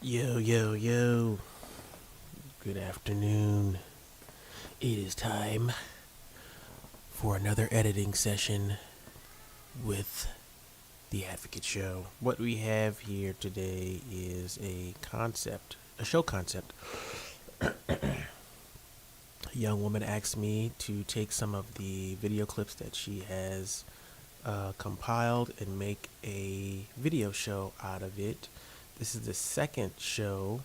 Yo, yo, yo. Good afternoon. It is time for another editing session with The Advocate Show. What we have here today is a show concept. A young woman asked me to take some of the video clips that she has compiled and make a video show out of it. This is the second show.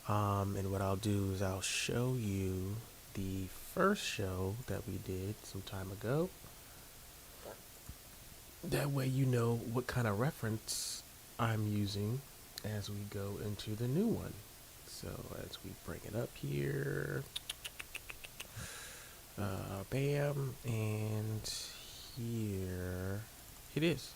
And what I'll do is I'll show you the first show that we did some time ago. That way you know what kind of reference I'm using as we go into the new one. So as we bring it up here, bam, and here it is.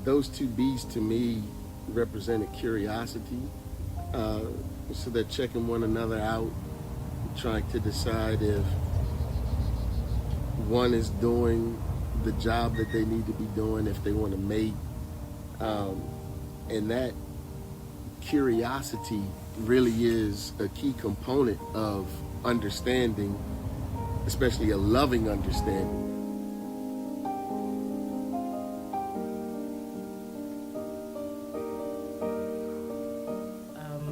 Those two B's to me represented curiosity. So they're checking one another out, trying to decide if one is doing the job that they need to be doing, if they want to mate. And that curiosity really is a key component of understanding, especially a loving understanding.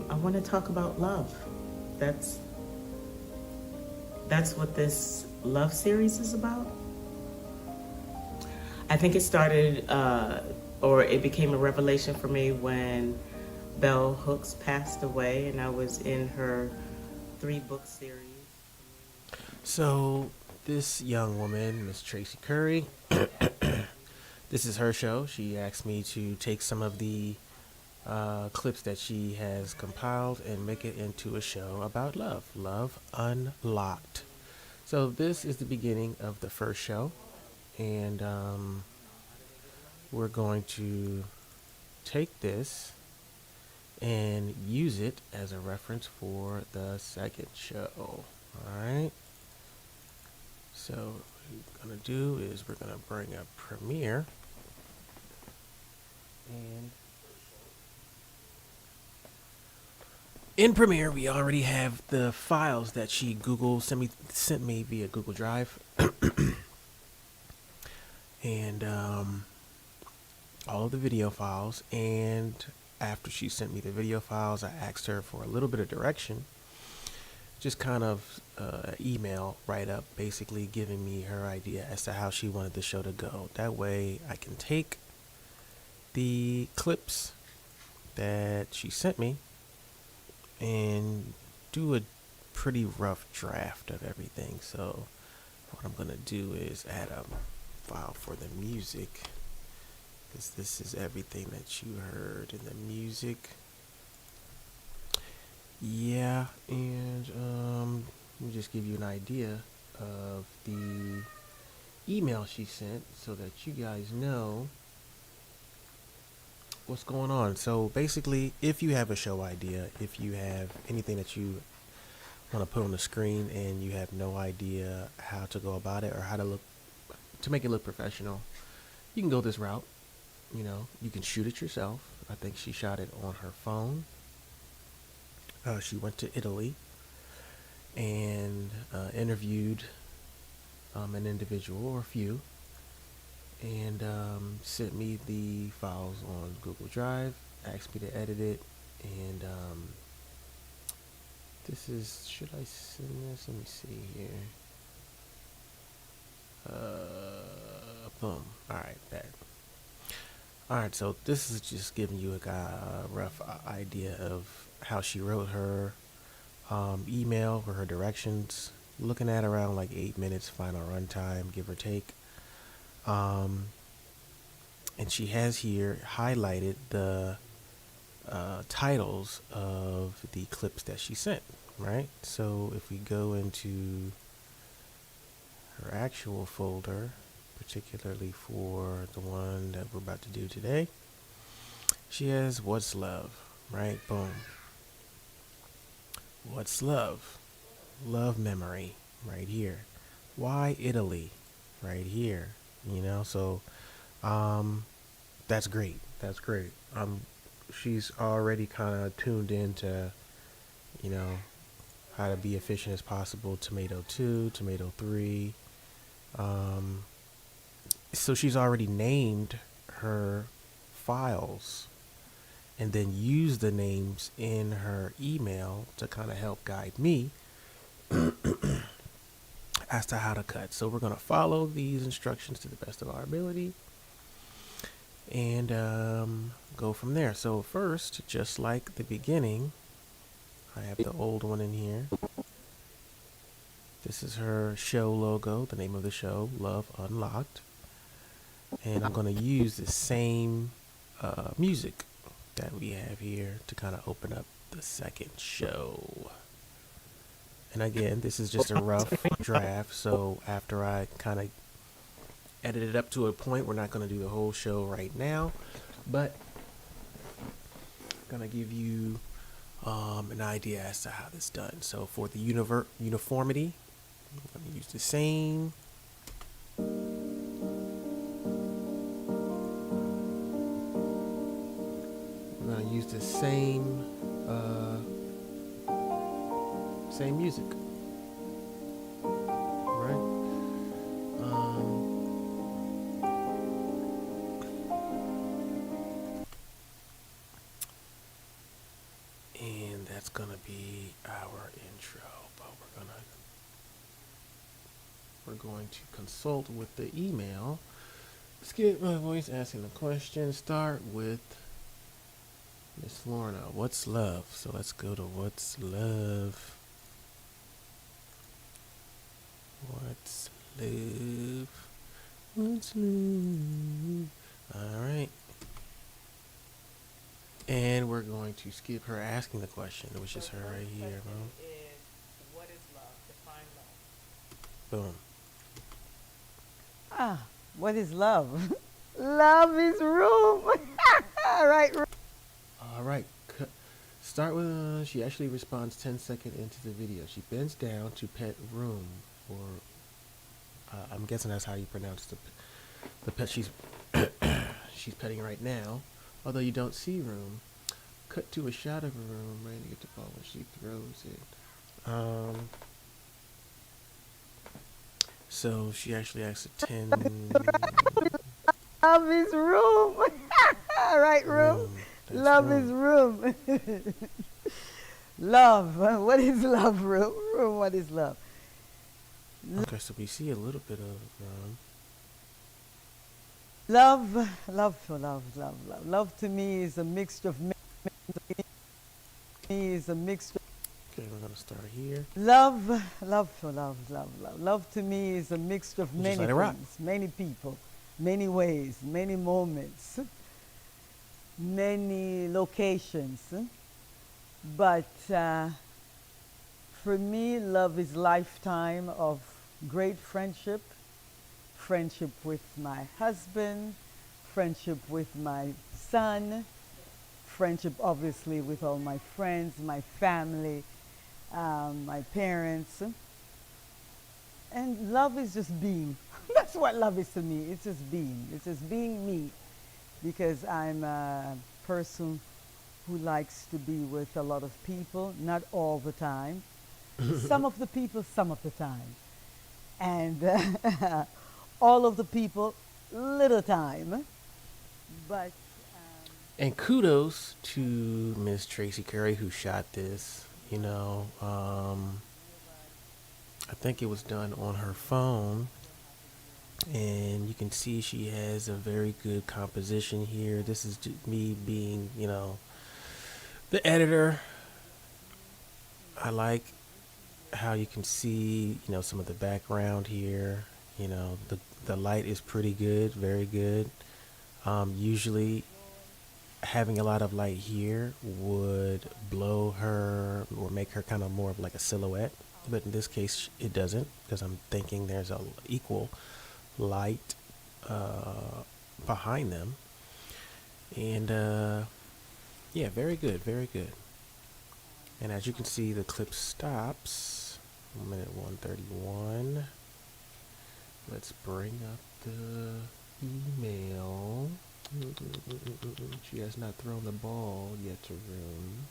I want to talk about love. That's what this love series is about. I think it started, or it became a revelation for me when Bell Hooks passed away, and I was in her 3-book series. So this young woman, Miss Tracy Curry, this is her show. She asked me to take some of the clips that she has compiled and make it into a show about love unlocked. So this is the beginning of the first show, and we're going to take this and use it as a reference for the second show. All right, so what we're going to do is we're going to bring up Premiere, and in Premiere, we already have the files that she sent me via Google Drive, and all of the video files. And after she sent me the video files, I asked her for a little bit of direction, just kind of email write up, basically giving me her idea as to how she wanted the show to go. That way, I can take the clips that she sent me and do a pretty rough draft of everything. So what I'm gonna do is add a file for the music, because this is everything that you heard in the music. Yeah, and let me just give you an idea of the email she sent so that you guys know what's going on. So basically, if you have a show idea, if you have anything that you want to put on the screen and you have no idea how to go about it or how to make it look professional, you can go this route. You know, you can shoot it yourself. I think she shot it on her phone. She went to Italy and interviewed an individual or a few, and sent me the files on Google Drive, asked me to edit it, and this is, should I send this? Let me see here. Boom. Alright, that. Alright, so this is just giving you a rough idea of how she wrote her email for her directions. Looking at around like 8 minutes final runtime, give or take. And she has here highlighted the titles of the clips that she sent, right? So if we go into her actual folder, particularly for the one that we're about to do today, she has What's Love, right? Boom. What's love? Love memory, right here. Why Italy? Right here. So um, that's great. That's great. She's already kind of tuned into, you know, how to be efficient as possible. Tomato 2, tomato 3. Um, so she's already named her files and then used the names in her email to kind of help guide me as to how to cut. So we're going to follow these instructions to the best of our ability and go from there. So first, just like the beginning, I have the old one in here. This is her show logo, the name of the show, Love Unlocked. And I'm going to use the same music that we have here to kind of open up the second show. And again, this is just a rough draft, so after I kind of edit it up to a point, we're not going to do the whole show right now, but I'm going to give you an idea as to how this is done. So for the uniformity, I'm going to use the same. We're going to use the same music, right? And that's gonna be our intro, but we're going to consult with the email. Skip my voice asking the question. Start with Miss Lorna. What's love? So let's go to what's love. What's love? What's love? All right. And we're going to skip her asking the question, which is her right here. What is love? Define love. Boom. Ah, what is love? Love is room. Right. All right. Start with, she actually responds 10 seconds into the video. She bends down to pet room, or I'm guessing that's how you pronounce the pet she's she's petting right now. Although you don't see room. Cut to a shot of a room, ready to get the ball when she throws it. So she actually asks a 10. Love is room. Right, room. That's Love is room. Love. What is love, room? Room, what is love? Okay, so we see a little bit of Love, love, love, love, love. Love to me is a mixture of Okay, we're gonna start here. Love, love, love, love, love. Love to me is a mixture of Just many let it rock. things, many people, many ways, many moments, many locations. But for me, love is lifetime of great friendship, friendship with my husband, friendship with my son, friendship obviously with all my friends, my family, my parents. And love is just being. That's what love is to me. It's just being. It's just being me. Because I'm a person who likes to be with a lot of people, not all the time. Some of the people, some of the time. And all of the people, little time. But And kudos to Miss Tracy Curry who shot this. I think it was done on her phone. And you can see she has a very good composition here. This is me being, the editor. I like how you can see, some of the background here. The light is pretty good, very good. Usually having a lot of light here would blow her or make her kind of more of like a silhouette. But in this case, it doesn't, because I'm thinking there's a equal light behind them. And Yeah, very good, very good. And as you can see, the clip stops. Minute 131. Let's bring up the email. She has not thrown the ball yet to room.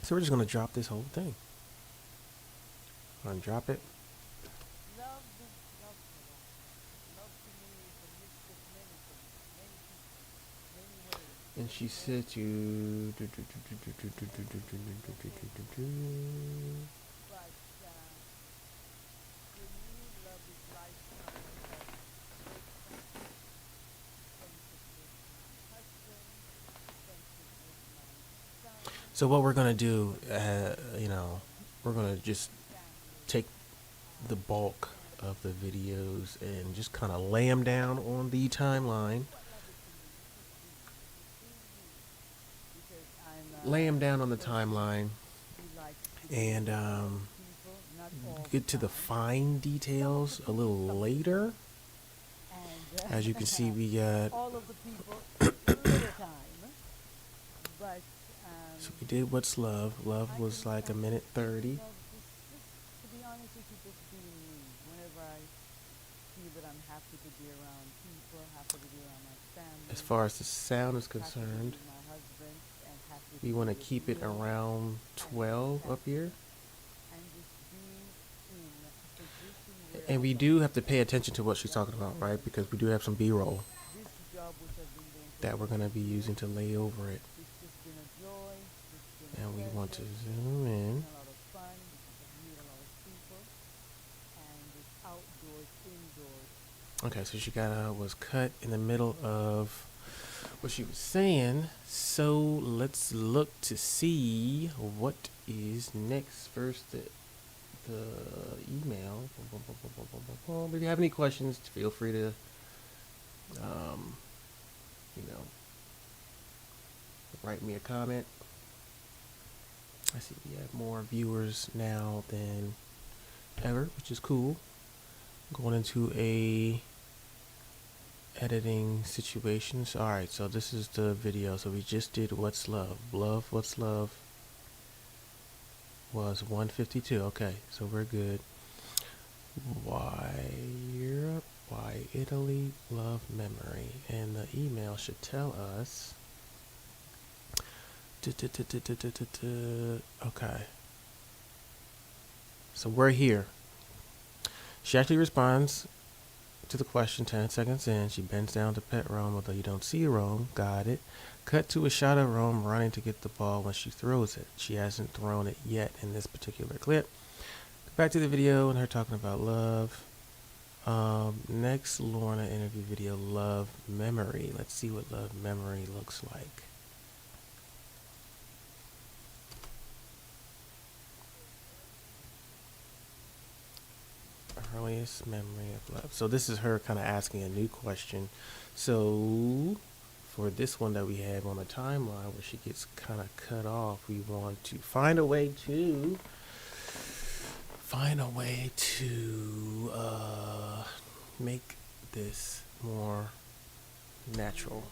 So we're just gonna drop this whole thing. Undrop it. Love to love to love. Love to me is a mix of many things, many people, many ways. And she said to But for me, love is lifetime. But friendship, friendship with my husband, friendship with my son, so what we're gonna do, we're gonna just family. take the bulk of the videos and just kind of lay them down on the timeline. What love is to me, it's just being me. Because Lay them down on the a person timeline who likes to be and with a lot of people, not all get to the time. fine details a little later. And As you can see, we got, all of the people little time. But so we did What's Love. Love was like a minute 30. love just to be honest with you, just being me. Whenever I feel that I'm happy to be around people, happy to be around my family, As far as the sound is happy to be concerned, with my husband, and happy to we be want to with keep it you, around 12 up here. and just being in a position where And we do have to pay attention to what she's talking about, right? Because we do have some B-roll this job which I've been doing for that we're going to be using to lay over it. it's just been a joy, it's been a And we want to pleasure, zoom it's in. been a lot of fun because I've met a lot of people, and it's outdoors, indoors. Okay, so she was cut in the middle of what she was saying. So let's look to see what is next. First, the email. If you have any questions, feel free to, you know, write me a comment. I see we have more viewers now than ever, which is cool. Going into a editing situations. All right, so this is the video. So we just did What's Love. What's Love was 152. Okay, so we're good. Why Europe? Why Italy? Love Memory. And the email should tell us. Okay. So we're here. She actually responds to the question 10 seconds in. She bends down to pet Rome, although you don't see Rome. Got it. Cut to a shot of Rome running to get the ball when she throws it. She hasn't thrown it yet in this particular clip. Back to the video and her talking about love. Next Lorna interview video, Love Memory. Let's see what Love Memory looks like. Earliest memory of love. So this is her kind of asking a new question. So for this one that we have on the timeline where she gets kind of cut off, we want to find a way to make this more natural.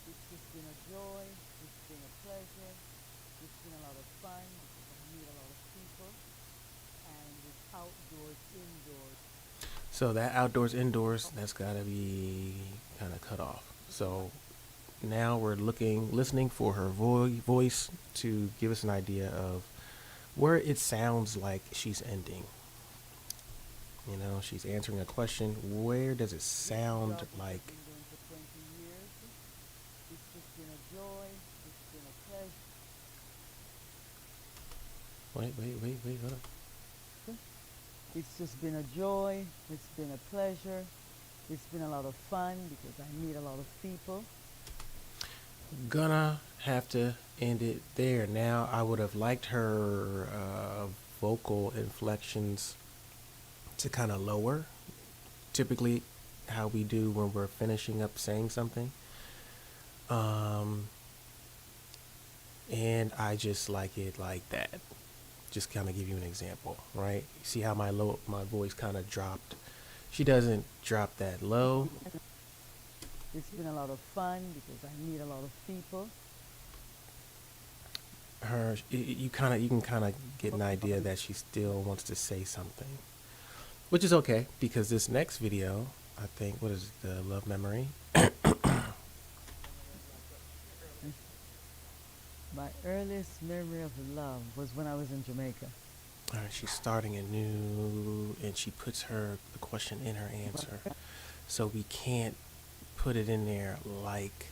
It's just been a joy, it's been a pleasure, it's been a lot of fun because I've met a lot of people, and it's outdoors, indoors. So that outdoors, indoors, that's got to be kind of cut off. So now we're listening for her voice to give us an idea of where it sounds like she's ending. You know, she's answering a question. Where does it sound Job which like? I've been doing for 20 years. It's just been a joy, it's been a pleasure. Wait, hold on. It's just been a joy, it's been a pleasure, it's been a lot of fun because I meet a lot of people. Gonna have to end it there. Now, I would have liked her vocal inflections to kind of lower. Typically, how we do when we're finishing up saying something. And I just like it like that. Just kind of give you an example, right? You see how my voice kind of dropped She doesn't drop that low. It's been a lot of fun because I meet a lot of people. You can kind of get an idea that she still wants to say something, which is okay because this next video, I think, what is the love memory? My earliest memory of love was when I was in Jamaica. All right, she's starting anew, and she puts the question in her answer, so we can't put it in there like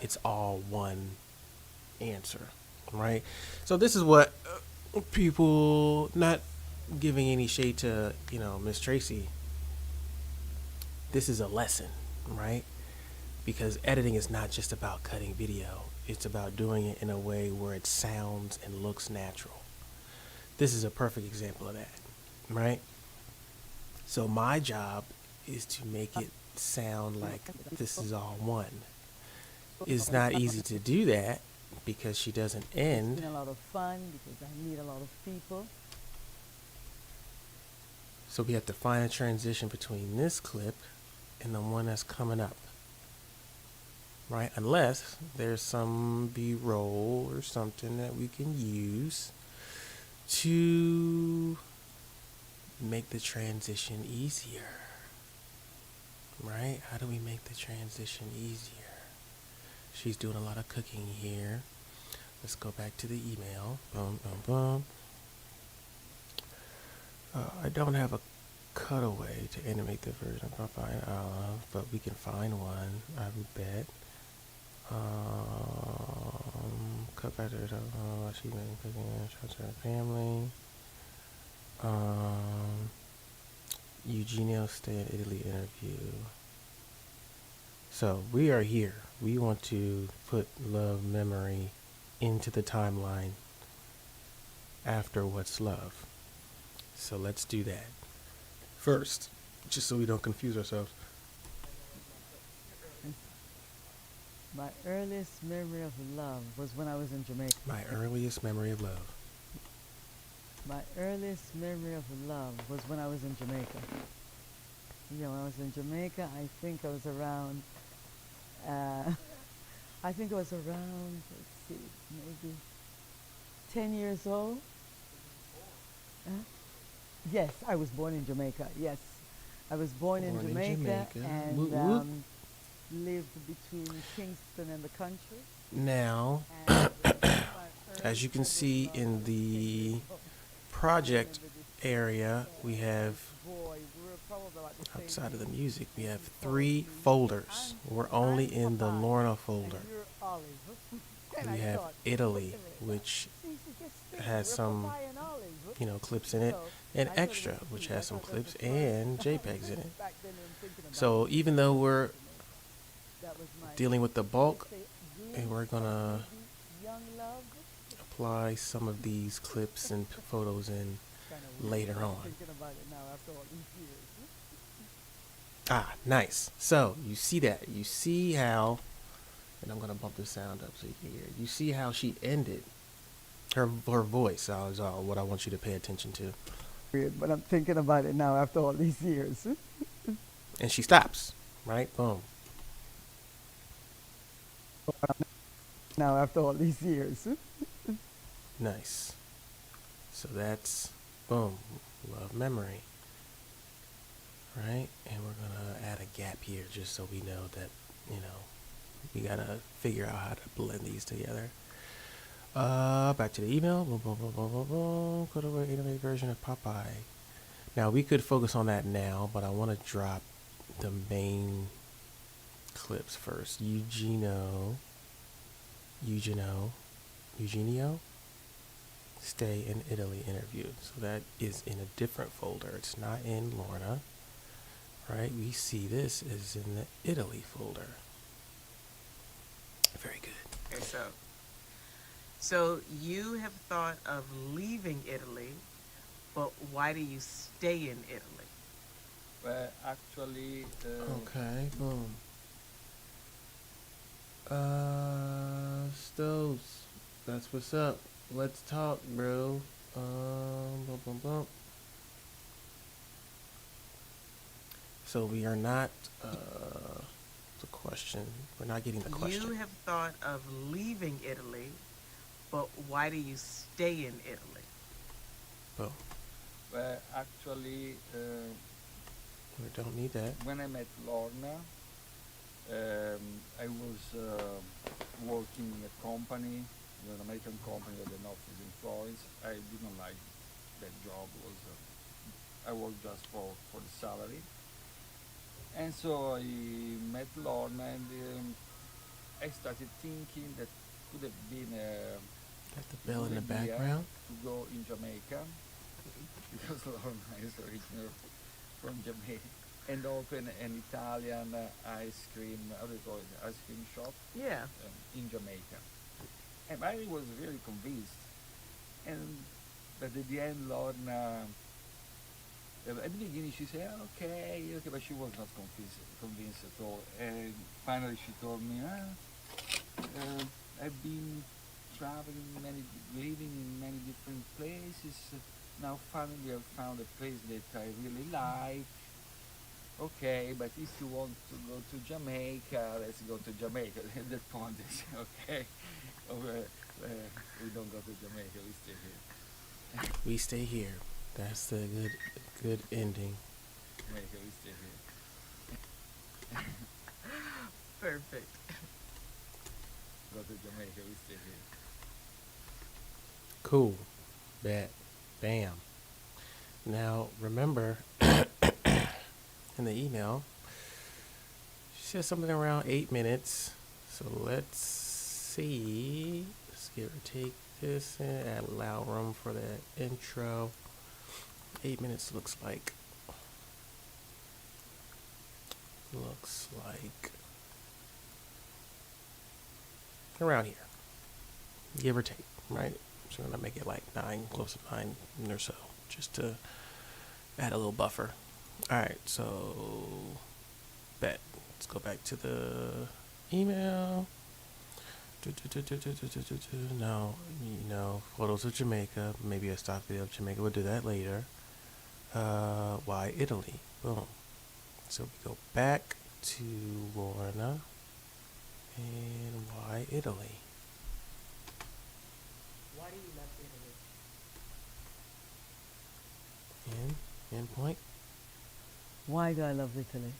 it's all one answer, right? So this is what people, not giving any shade to Miss Tracy. This is a lesson, right? Because editing is not just about cutting video; it's about doing it in a way where it sounds and looks natural. This is a perfect example of that, right? So my job is to make it sound like this is all one. It's not easy to do that because she doesn't It's end. been a lot of fun because I meet a lot of people. So we have to find a transition between this clip and the one that's coming up, right? Unless there's some B-roll or something that we can use to make the transition easier, right? How do we make the transition easier? She's doing a lot of cooking here. Let's go back to the email. Boom, boom, boom. I don't have a cutaway to animate the version of Popeye and Olive, but we can find one, I bet. Cut back to she been cooking shots her family. Eugenio stay in Italy interview. So we are here. We want to put love memory into the timeline after What's Love. So let's do that. First, just so we don't confuse ourselves. My earliest memory of love was when I was in Jamaica. My earliest memory of love. My earliest memory of love was when I was in Jamaica. Yeah, when I was in Jamaica, I think I was around, let's see, maybe 10 years old. Huh? Yes, I was born in Jamaica. Yes, I was born in Born in Jamaica, Jamaica. and Whoop, whoop. lived between Kingston and the country. Now, And as you can see in the project area, we have, outside of the music, we have 3 folders. We're only in the Lorna folder. We have Italy, which has some, clips in it, and Extra, which has some clips and JPEGs in it. So even though we're dealing with the bulk, and we're gonna apply some of these clips and photos in later on. Ah, nice. So you see that. You see how, and I'm gonna bump the sound up so you can hear it. You see how she ended. Her voice is all what I want you to pay attention to. But I'm thinking about it now after all these years. And she stops, right? Boom. Now after all these years. Nice. So that's, boom, love memory. Right? And we're going to add a gap here just so we know that, we got to figure out how to blend these together. Back to the email. Boom, boom, boom, boom, boom, boom. Go to our animated version of Popeye. Now, we could focus on that now, but I want to drop the main clips first. Eugenio, stay in Italy interview. So that is in a different folder. It's not in Lorna, right? We see this is in the Italy folder. Very good. Okay, so you have thought of leaving Italy, but why do you stay in Italy? Well, actually, Okay, boom. Stoves. That's what's up. Let's talk, bro. Bum, bum, bum. So we are not. The question. We're not getting the question. You have thought of leaving Italy, but why do you stay in Italy? Well, Well, actually, we don't need that. when I met Lorna, I was working in a company, an American company with an office in Florence. I didn't like that job. Was I worked just for the salary, and so I met Lorna, and I started thinking that could have been a Got the bell in the good idea background. to go in Jamaica because Lorna is originally from Jamaica, and open an Italian ice cream, how do you call it, ice cream shop Yeah. in Jamaica. And I was really convinced. And but at the end, Lorna, at the beginning she said, okay, okay, but she was not convinced at all. And finally she told me, I've been traveling living in many different places. Now finally I've found a place that I really like. Okay, but if you want to go to Jamaica, let's go to Jamaica. At that point, they say, okay, we don't go to Jamaica, we stay here. We stay here. That's the good ending. Jamaica, we stay here. Perfect. Go to Jamaica, we stay here. Cool. Bet. Bam. Now remember, in the email, she said something around 8 minutes. So let's see. Let's give or take this and add allow room for that intro. 8 minutes looks like around here, give or take, right? So I'm gonna make it like 9, close to 9 or so, just to add a little buffer. All right, so bet. Let's go back to the email. No, photos of Jamaica. Maybe a stock video of Jamaica. We'll do that later. Why Italy? Boom. So we go back to Lorna. And why Italy? Why do you love Italy? End point. Why do I love Italy?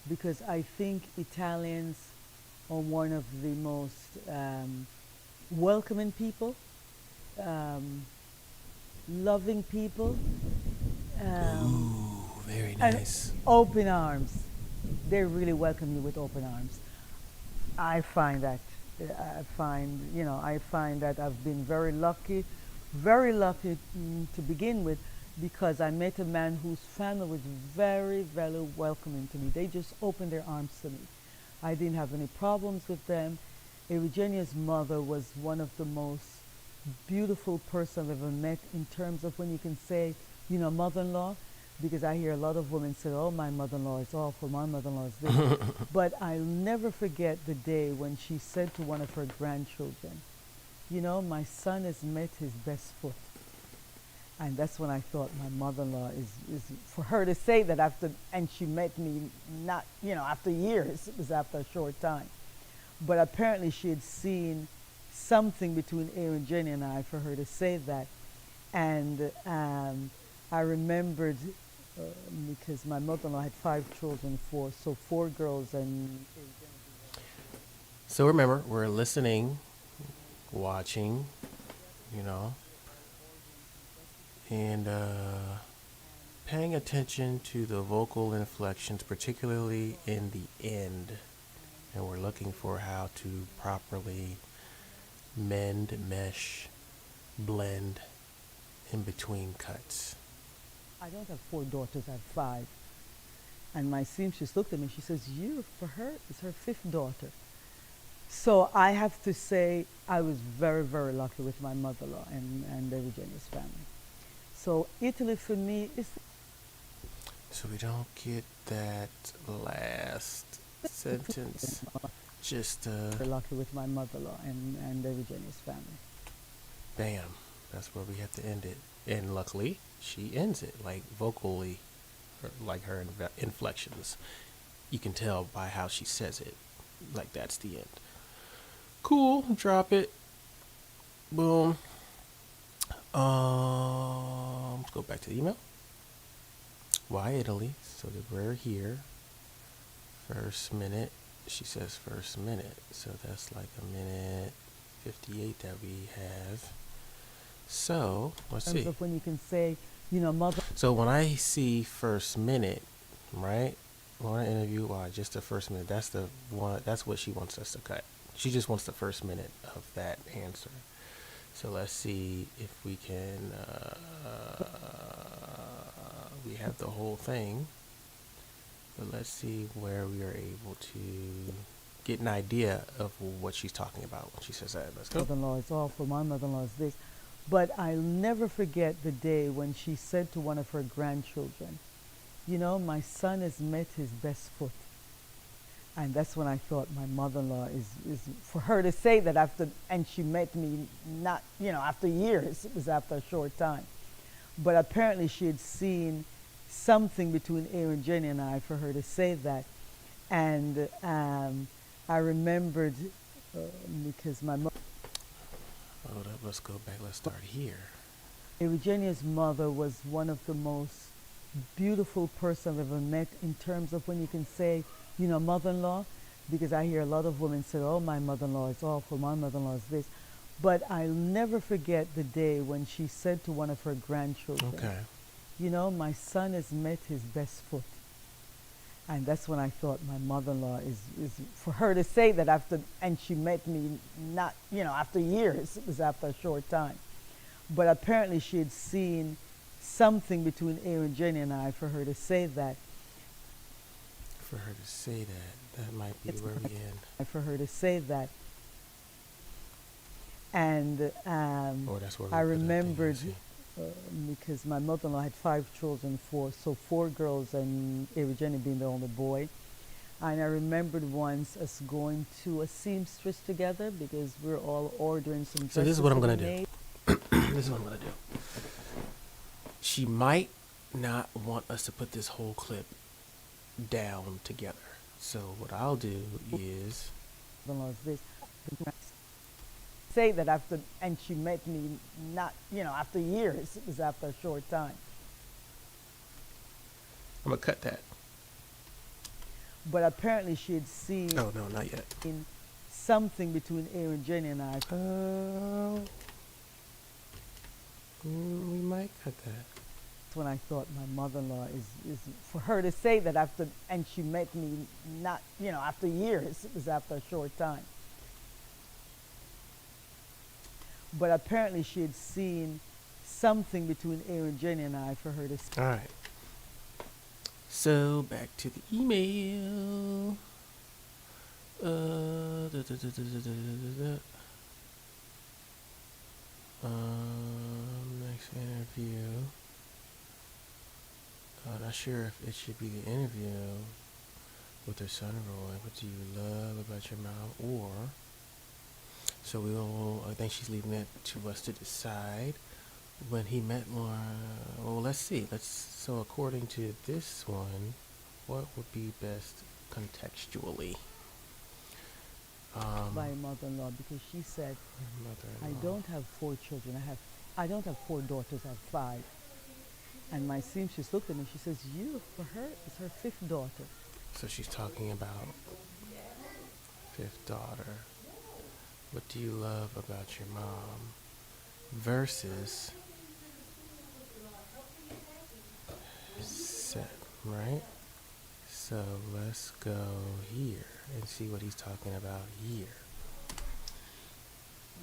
Because I think Italians are one of the most welcoming people, loving people, Ooh, very and nice. open arms. They really welcome you with open arms. I find that I've been very lucky to begin with, because I met a man whose family was very, very welcoming to me. They just opened their arms to me. I didn't have any problems with them. Eugenia's mother was one of the most beautiful person I've ever met, in terms of when you can say, mother-in-law, because I hear a lot of women say, oh, my mother-in-law is awful, my mother-in-law is this. But I'll never forget the day when she said to one of her grandchildren, my son has met his best foot. And that's when I thought my mother-in-law is for her to say that after, and she met me not, after years, it was after a short time. But apparently she had seen something between Aaron, Jenny and I for her to say that. And I remembered, because my mother-in-law had 5 children, 4 girls and... So remember, we're listening, watching, and paying attention to the vocal inflections, particularly in the end. And we're looking for how to properly mend, mesh, blend in between cuts. I don't have 4 daughters, I have 5. And my seamstress looked at me, she says, for her, it's her 5th daughter. So I have to say I was very, very lucky with my mother-in-law and Eugenia's family. So Italy for me is... So we don't get that last sentence. Just very lucky with my mother-in-law and Eugenia's family. bam. That's where we have to end it. And luckily, she ends it, like vocally, her inflections. You can tell by how she says it. Like that's the end. Cool. Drop it. Boom. Let's go back to the email. Why Italy? So that we're here. First minute. She says first minute. So that's like a minute 58 that we have. So let's In see. terms of when you can say, you know, mother. So when I see first minute, right? On an interview, just the first minute. That's the one. That's what she wants us to cut. She just wants the first minute of that answer. So let's see if we can. We have the whole thing, but let's see where we are able to get an idea of what she's talking about when she says that. Let's go. Mother-in-law is awful. My mother-in-law is this. But I'll never forget the day when she said to one of her grandchildren, you know, my son has met his best foot. And that's when I thought my mother-in-law is for her to say that after, and she met me not, you know, after years, it was after a short time. But apparently she had seen something between Aaron, Jenny, and I for her to say that. And I remembered because my mother, Hold up, let's go back. Let's start here. Eugenia's mother was one of the most beautiful person I've ever met in terms of when you can say, you know, mother-in-law, because I hear a lot of women say, oh, my mother-in-law is awful, my mother-in-law is this. But I'll never forget the day when she said to one of her grandchildren, Okay. you know, my son has met his best foot. And that's when I thought my mother-in-law is for her to say that after, and she met me not, you know, after years, it was after a short time. But apparently she had seen something between Aaron, Jenny, and I for her to say that. For her to say that might be It's where we end. For her to say that. And Or that's where we I put it, remembered, see. because my mother-in-law had 5 children, 4 girls and Jenny being the only boy. And I remembered once us going to a seamstress together because we were all ordering some So this is what I'm dresses gonna to be do. made. This is what I'm gonna do. She might not want us to put this whole clip down together. So what I'll do is Mother-in-law is this. Say that after, and she met me not, you know, after years, it was after a short time. I'm gonna cut that. But apparently she had seen Oh no, not yet. something between Aaron, Jenny, and I. We might cut that. That's when I thought my mother-in-law is for her to say that after, and she met me not, you know, after years, it was after a short time. But apparently she had seen something between Aaron, Jenny, and I for her to say. All right. So back to the email. Next interview. Not sure if it should be the interview with her son Roy. What do you love about your mom? Or so I think she's leaving it to us to decide when he met Laura. Well, let's see. So according to this one, what would be best contextually? By a mother-in-law, because she said, I Mother-in-law. don't have 4 children. I don't have 4 daughters. I have 5. And my seamstress looked at me. She says, "You, for her, is her 5th daughter." So she's talking about 5th daughter. What do you love about your mom? Versus set, right? So let's go here and see what he's talking about here.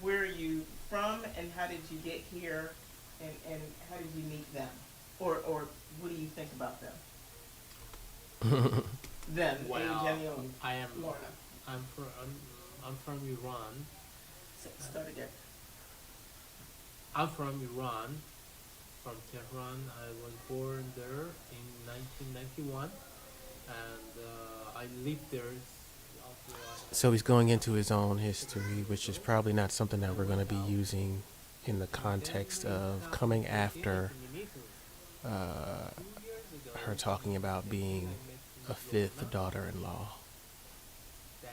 Where are you from, and how did you get here, and how did you meet them, or what do you think about them? Them, Well, Jenny, and I am. Lorna. I'm from Iran. Start again. I'm from Iran, from Tehran. I was born there in 1991, and I lived there. So he's going into his own history, which is probably not something that we're going to be using in the context of coming after her talking about being a fifth daughter-in-law. That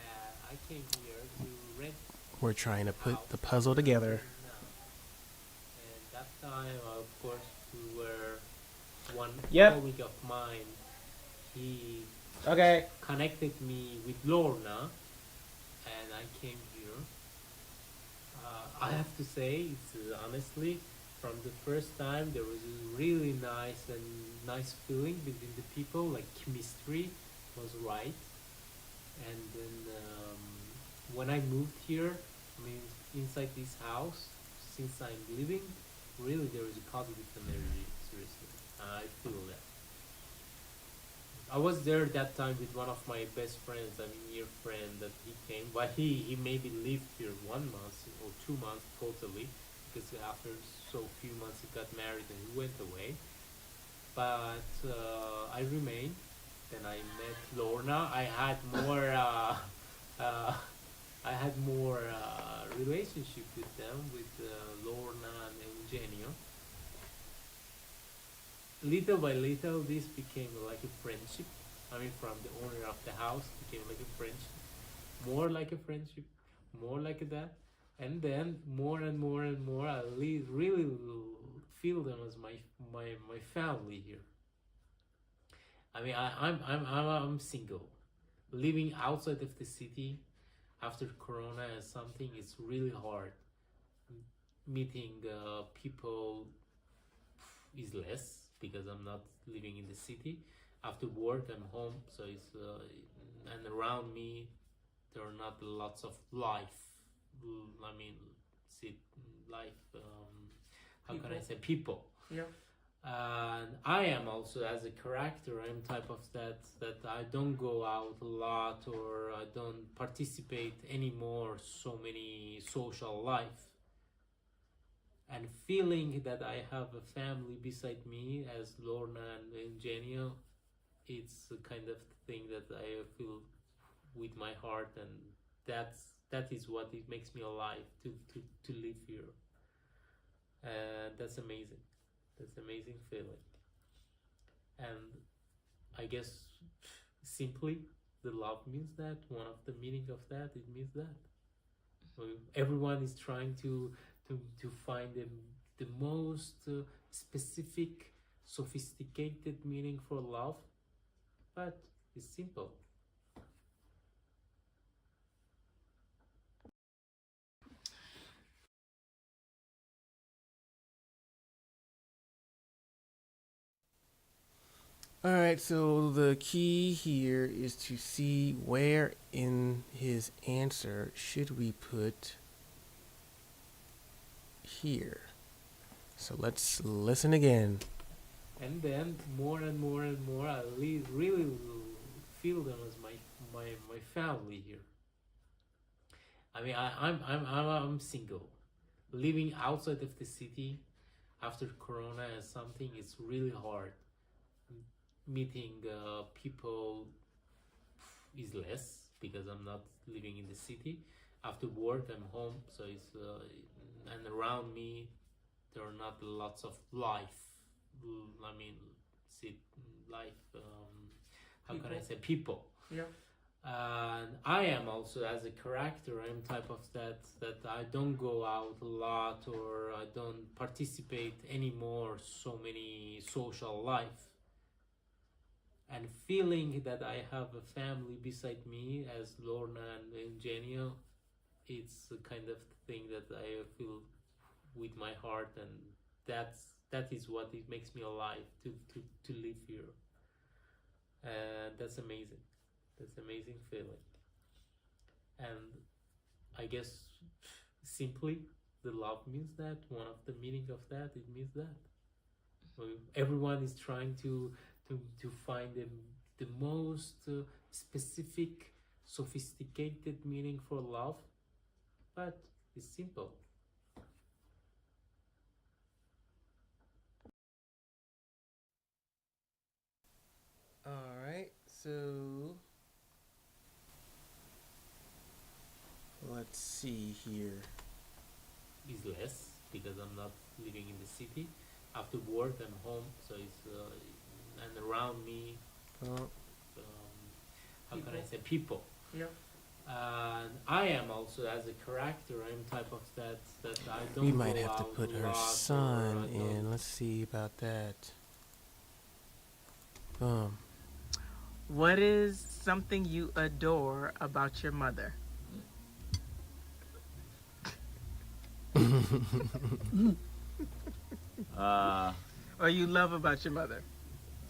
I came here to rent We're trying to put house the puzzle together. now. And that time, of course, we were one Yep. colleague of mine. He Okay. connected me with Lorna, and I came here. I have to say, it's honestly, from the first time, there was a really nice feeling between the people. Like chemistry was right, and then when I moved here, I mean, inside this house, since I'm living, really there is a positive energy. Seriously, I feel that. I was there that time with one of my best friends, I mean, near friend that he came, but he maybe lived here 1 month or 2 months totally, because after so few months he got married and he went away. But I remained. Then I met Lorna. I had more relationship with them, with Lorna and Eugenio. Little by little, this became like a friendship. I mean, from the owner of the house, became like a friendship, more like a friendship, more like that, and then more and more and more, I really feel them as my family here. I mean, I'm single, living outside of the city after Corona and something. It's really hard. Meeting people is less because I'm not living in the city. After work, I'm home, so it's and around me there are not lots of life. I mean, life. How can I say people? Yeah. And I am also, as a character, I'm type of that I don't go out a lot, or I don't participate anymore so many social life. And feeling that I have a family beside me as Lorna and Eugenio, it's a kind of thing that I feel with my heart, and that is what it makes me alive to live here. And that's amazing. That's amazing feeling. And I guess simply the love means that. One of the meaning of that, it means that. Everyone is trying to find the most specific, sophisticated meaning for love, but it's simple. All right, so the key here is to see where in his answer should we put here. So let's listen again. And then more and more and more, I really feel them as my family here. I mean, I'm single, living outside of the city after Corona and something. It's really hard. Meeting people is less because I'm not living in the city. After work, I'm home, so it's and around me there are not lots of life. I mean, life. How can I say people? Yeah. And I am also, as a character, I'm type of that I don't go out a lot, or I don't participate anymore so many social life. And feeling that I have a family beside me as Lorna and Eugenio, it's a kind of thing that I feel with my heart, and that is what it makes me alive to live here. And that's amazing. That's amazing feeling. And I guess simply the love means that. One of the meaning of that, it means that. Everyone is trying to find the most specific, sophisticated meaning for love, but it's simple. All right, so let's see here. Is less because I'm not living in the city. After work, I'm home, so it's and around me, how can I say, people. Yep. And I am also, as a character, I'm type of that I don't. We might go have to out put a her lot, son or I don't- in. Let's see about that. What is something you adore about your mother? Or you love about your mother?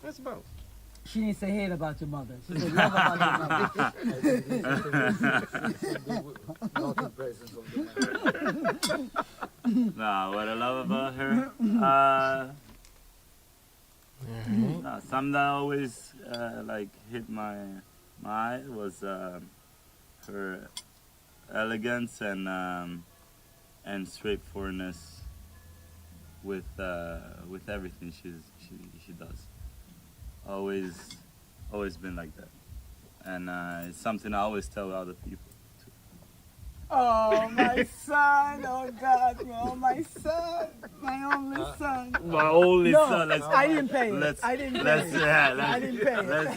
That's both. She didn't say hate about your mother. She said love about your mother. Not presence of the man. No, what I love about her, Alright. no, something that always like hit my eye was her elegance and straightforwardness with everything she does. Always been like that, and it's something I always tell other people. Oh, my son. Oh, God. Oh, my son. My only son. My only No, son. Let's, I didn't pay it. let's, I didn't pay let's, it. yeah, I let's, didn't pay it. let's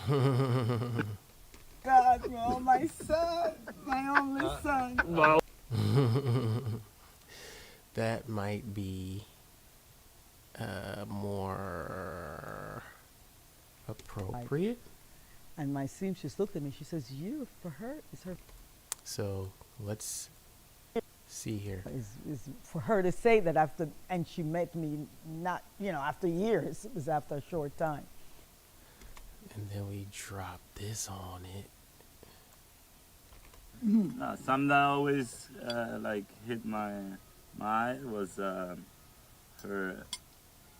focus. God, oh, my son. My only son. That might be more appropriate. And my seamstress looked at me. She says, "You for her is her So let's see here. is for her to say that after, and she met me not after years. It was after a short time. And then we drop this on it. No, something that always like hit my eye was her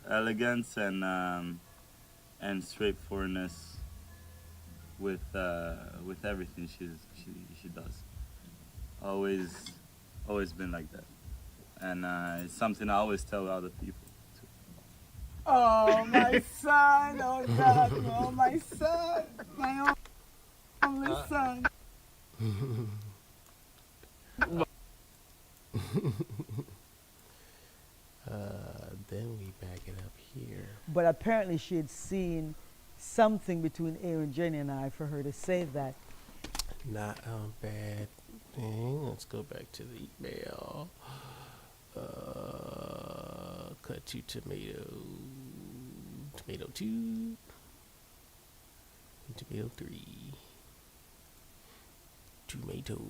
elegance and straightforwardness with everything she does. Always been like that, and it's something I always tell other people. Oh, my son. Oh, God. Oh, my son. My only son. Then we back it up here. But apparently she had seen something between Aaron, Jenny, and I for her to say that. Not a bad thing. Let's go back to the email. Cut to tomato 2, tomato 3, tomato.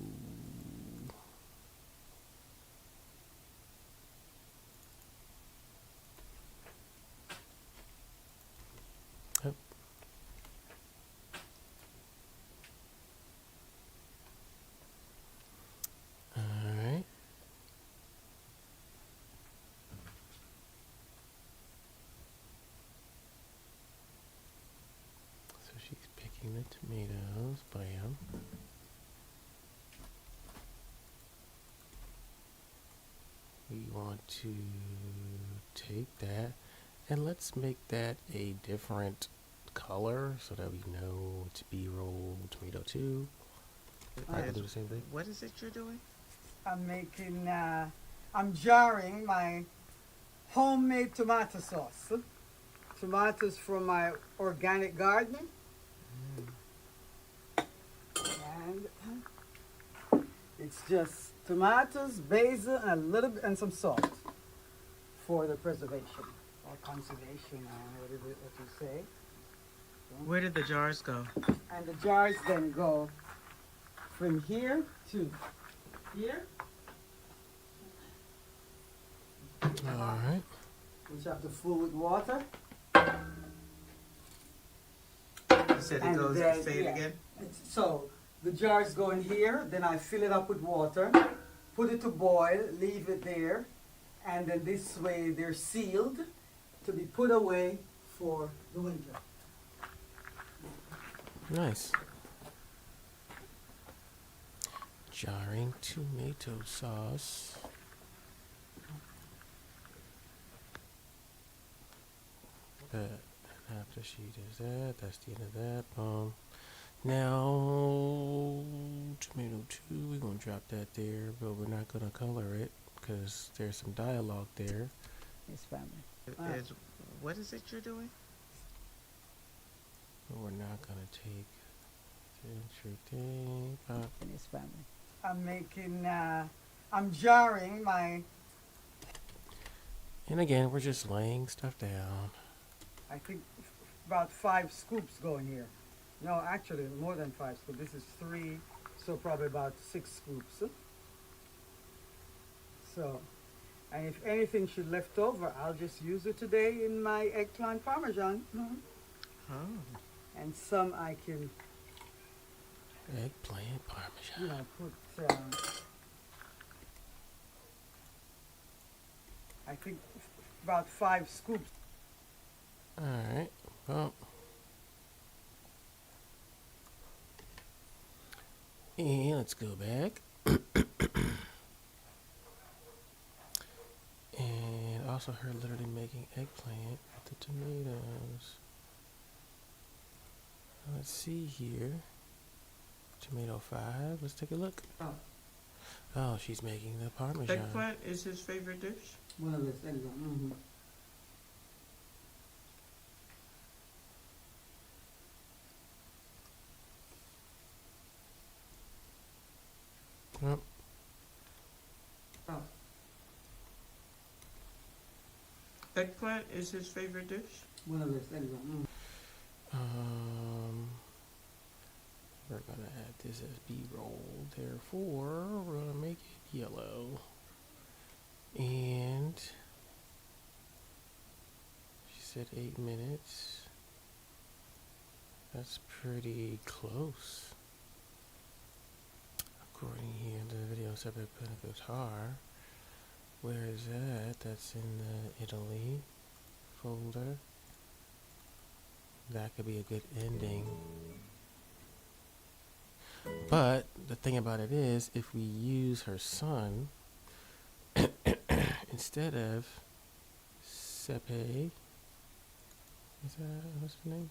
Oh. All right. So she's picking the tomatoes. Bam. We want to take that and let's make that a different color so that we know it's B-roll tomato 2. I can do the same thing. What is it you're doing? I'm making, I'm jarring my homemade tomato sauce. Tomatoes from my organic garden. And it's just tomatoes, basil, and a little bit, and some salt for the preservation or conservation, whatever what you say. Where did the jars go? And the jars then go from here to here, All right. which have to fill with water. You said it And goes. then, Say it yeah. again. So the jars go in here, then I fill it up with water, put it to boil, leave it there, and then this way they're sealed to be put away for the winter. Nice. Jarring tomato sauce. And after she does that, that's the end of that. Boom. Now, tomato 2, we're going to drop that there, but we're not going to color it because there's some dialogue there. Yes, family. What is it you're doing? But we're not gonna take the interesting. In his family. I'm making, I'm jarring my, And again, we're just laying stuff down. I think about 5 scoops going here. No, actually more than 5 scoops. This is 3, so probably about 6 scoops. So, and if anything should left over, I'll just use it today in my eggplant parmesan. And some I can, Eggplant parmesan. you know, put, I think about 5 scoops. All right. Well. And let's go back. And also her literally making eggplant with the tomatoes. Let's see here. Tomato 5. Let's take a look. Oh, she's making the parmesan. Eggplant is his favorite dish? One of those eggs. Mm-hmm. Yep. Eggplant is his favorite dish? One of those eggs. Mm-hmm. We're gonna add this as B-roll. Therefore, we're gonna make it yellow. And she said 8 minutes. That's pretty close. According here to the video, separate put a guitar. Where is that? That's in the Italy folder. That could be a good ending. But the thing about it is, if we use her son instead of Sepe, is that what's his name?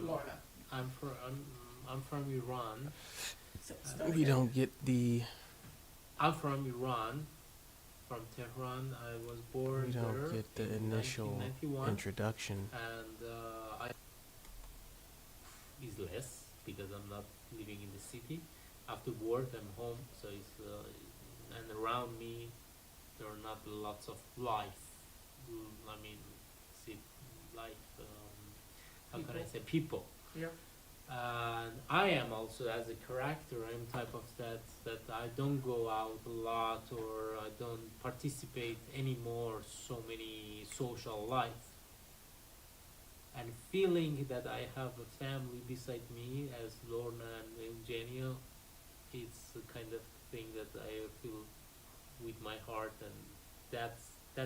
Lorna. I'm from Iran. We don't get the. I'm from Iran, from Tehran. I was born We there don't get the in initial 1991, introduction. and I is less because I'm not living in the city. After work, I'm home, so it's and around me there are not lots of life. I mean, life. How can I say people? Yep. And I am also, as a character, I'm type of that I don't go out a lot, or I don't participate anymore so many social life, and feeling that I have a family beside me as Lorna and Eugenio, it's the kind of thing that I feel with my heart, and that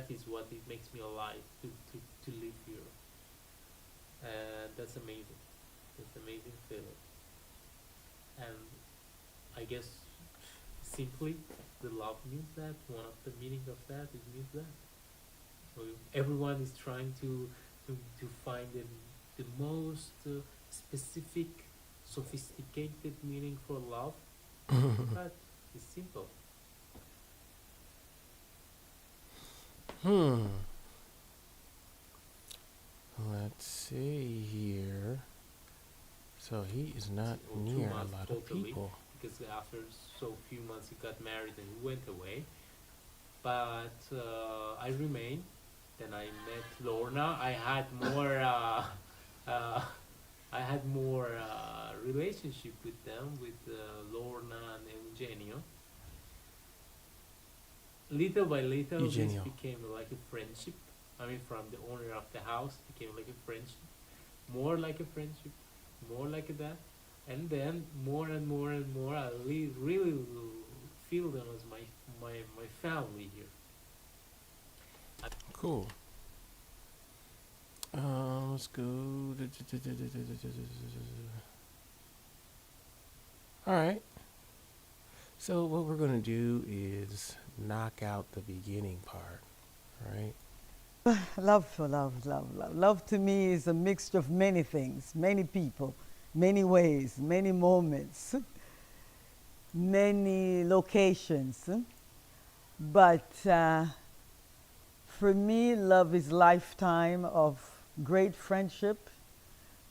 is what it makes me alive to live here, and that's amazing. It's amazing feeling. And I guess simply the love means that. One of the meaning of that, it means that. So everyone is trying to find the most specific, sophisticated meaning for love, but it's simple. Let's see here. So he is not Or 2 near a months lot of totally, people. because after so few months he got married and he went away. But I remained. Then I met Lorna. I had more. I had more relationship with them, with Lorna and Eugenio. Little by little, Eugenio. this became like a friendship. I mean, from the owner of the house, became like a friendship, more like a friendship, more like that, and then more and more and more, I really feel them as my family here. Cool. Let's go. All right. So what we're going to do is knock out the beginning part, right? Love for love, love, love. Love to me is a mixture of many things, many people, many ways, many moments, many locations. But for me, love is lifetime of great friendship,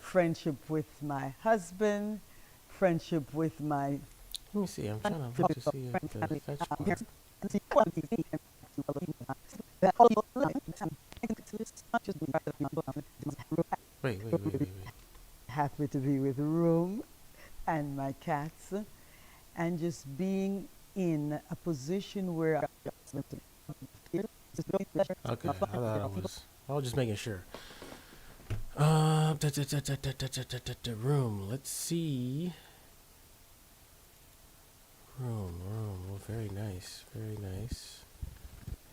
friendship with my husband, friendship with my Let me see. I'm trying to look to see if the fetch bar. Wait. happy to be with Room and my cats, and just being in a position where Okay, I was just making sure. Room. Let's see. Room. Oh, very nice. Very nice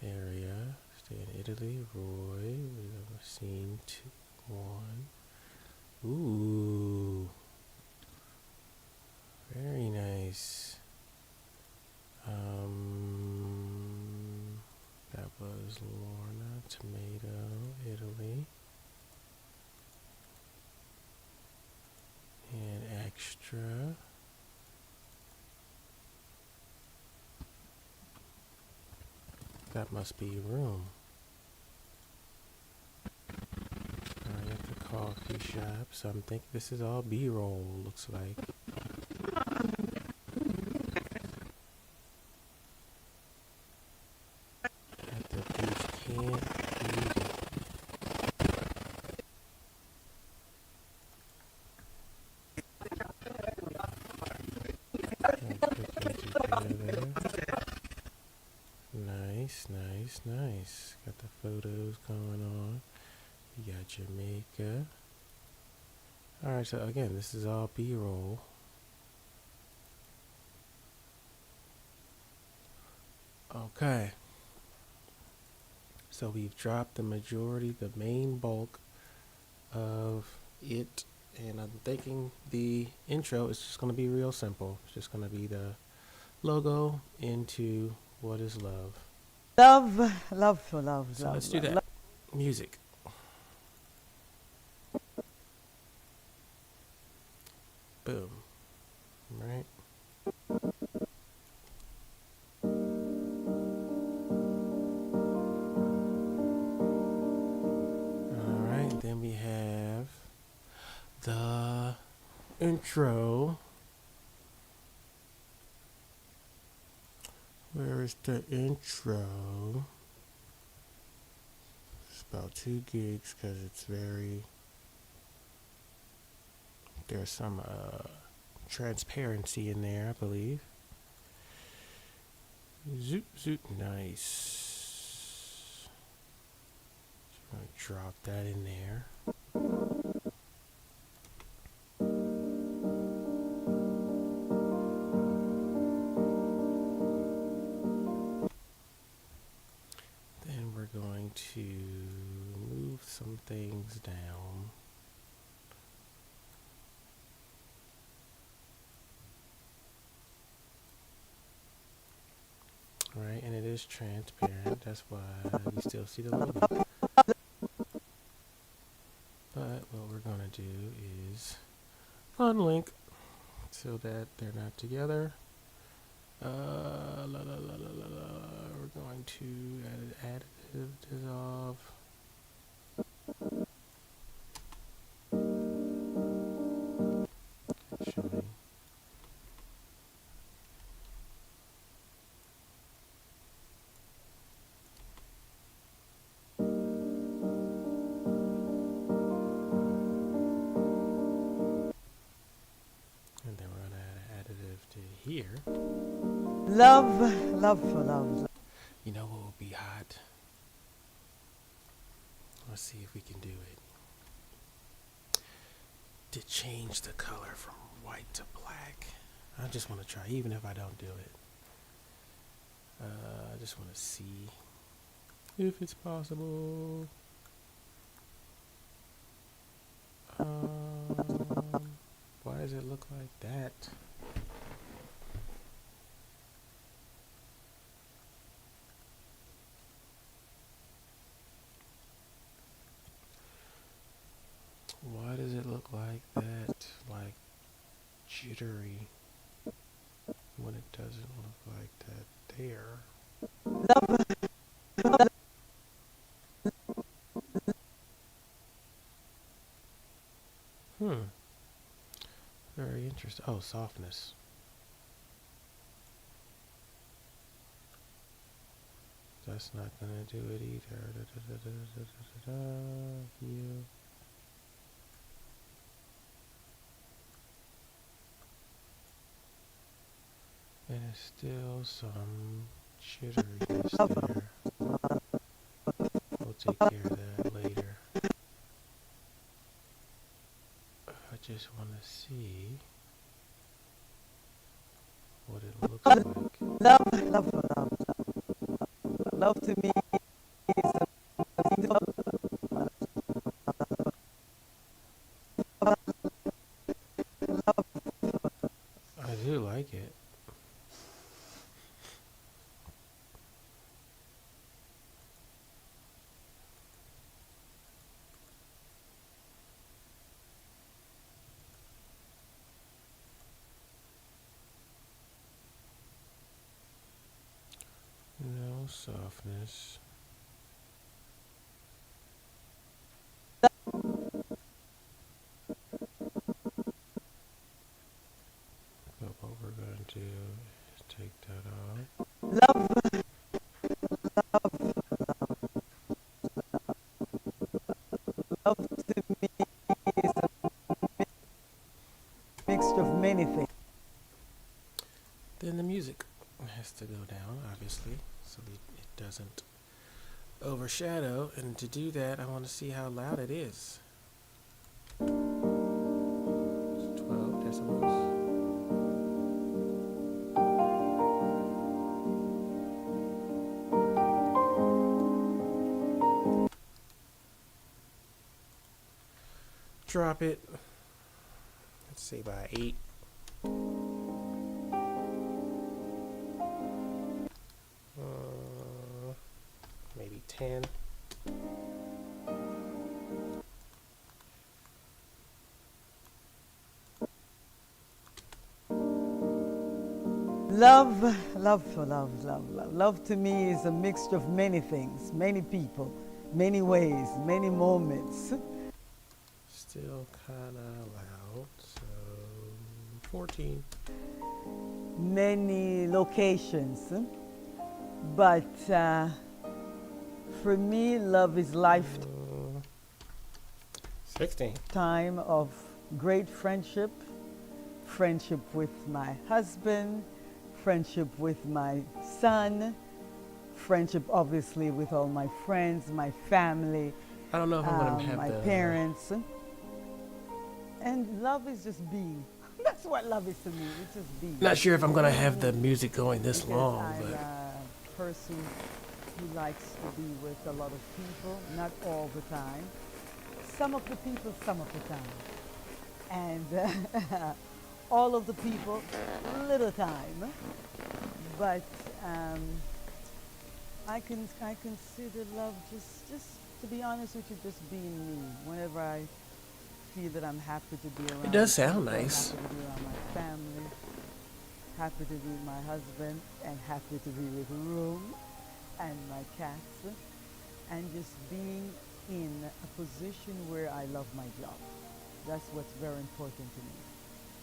area. Stay in Italy. Roy. We have scene 1. Ooh. Very nice. That was Lorna, Tomato, Italy. And extra. That must be Room. Alright, at the coffee shop. So I'm thinking this is all B-roll, looks like. At the beach, can't beat it. Nice. Got the photos going on. You got Jamaica. Alright, so again, this is all B-roll. Okay. So we've dropped the majority, the main bulk of it. And I'm thinking the intro is just going to be real simple. It's just going to be the logo into What is Love. love. So let's do that. Music. Boom. Right. Alright, then we have the intro. Where is the intro? It's about 2 gigs because it's very. There's some transparency in there, I believe. Zoop, nice. Just gonna drop that in there. Then we're going to move some things down. Right, and it is transparent. That's why you still see the logo. But what we're gonna do is unlink so that they're not together. We're going to add additive dissolve. Showing. And then we're gonna add an additive to here. Love for love. You know what will be hot? Let's see if we can do it. To change the color from white to black. I just want to try, even if I don't do it. I just want to see if it's possible. Why does it look like that? Why does it look like that? Like jittery when it doesn't look like that there. interesting. Oh, softness. That's not gonna do it either. View. And it's still some jitteriness there. We'll take care of that later. I just want to see what it looks like. Love to me is I do like it. No softness. But what we're going to do is take that off. love to me is a mixture of many things. Then the music has to go down, obviously, so that it doesn't overshadow. And to do that, I want to see how loud it is. 12 decibels. Drop it. Let's say by 8. Maybe 10. Love to me is a mixture of many things, many people, many ways, many moments. Still kind of loud, so 14. Many locations, but for me, love is 16. lifetime of great friendship, friendship with my husband, friendship with my son, friendship obviously with all my friends, my family, I don't know if I'm gonna have my the parents. And love is just being. That's what love is to me. It's just being. Not sure if I'm gonna have the music going this Because long, I'm but a person who likes to be with a lot of people, not all the time. Some of the people, some of the time. And all of the people, little time. But I consider love just to be honest with you, just being me. Whenever I feel that I'm happy to be around. It does sound people, nice. Happy to be around my family, happy to be with my husband, and happy to be with Room and my cats, and just being in a position where I love my job. That's what's very important to me.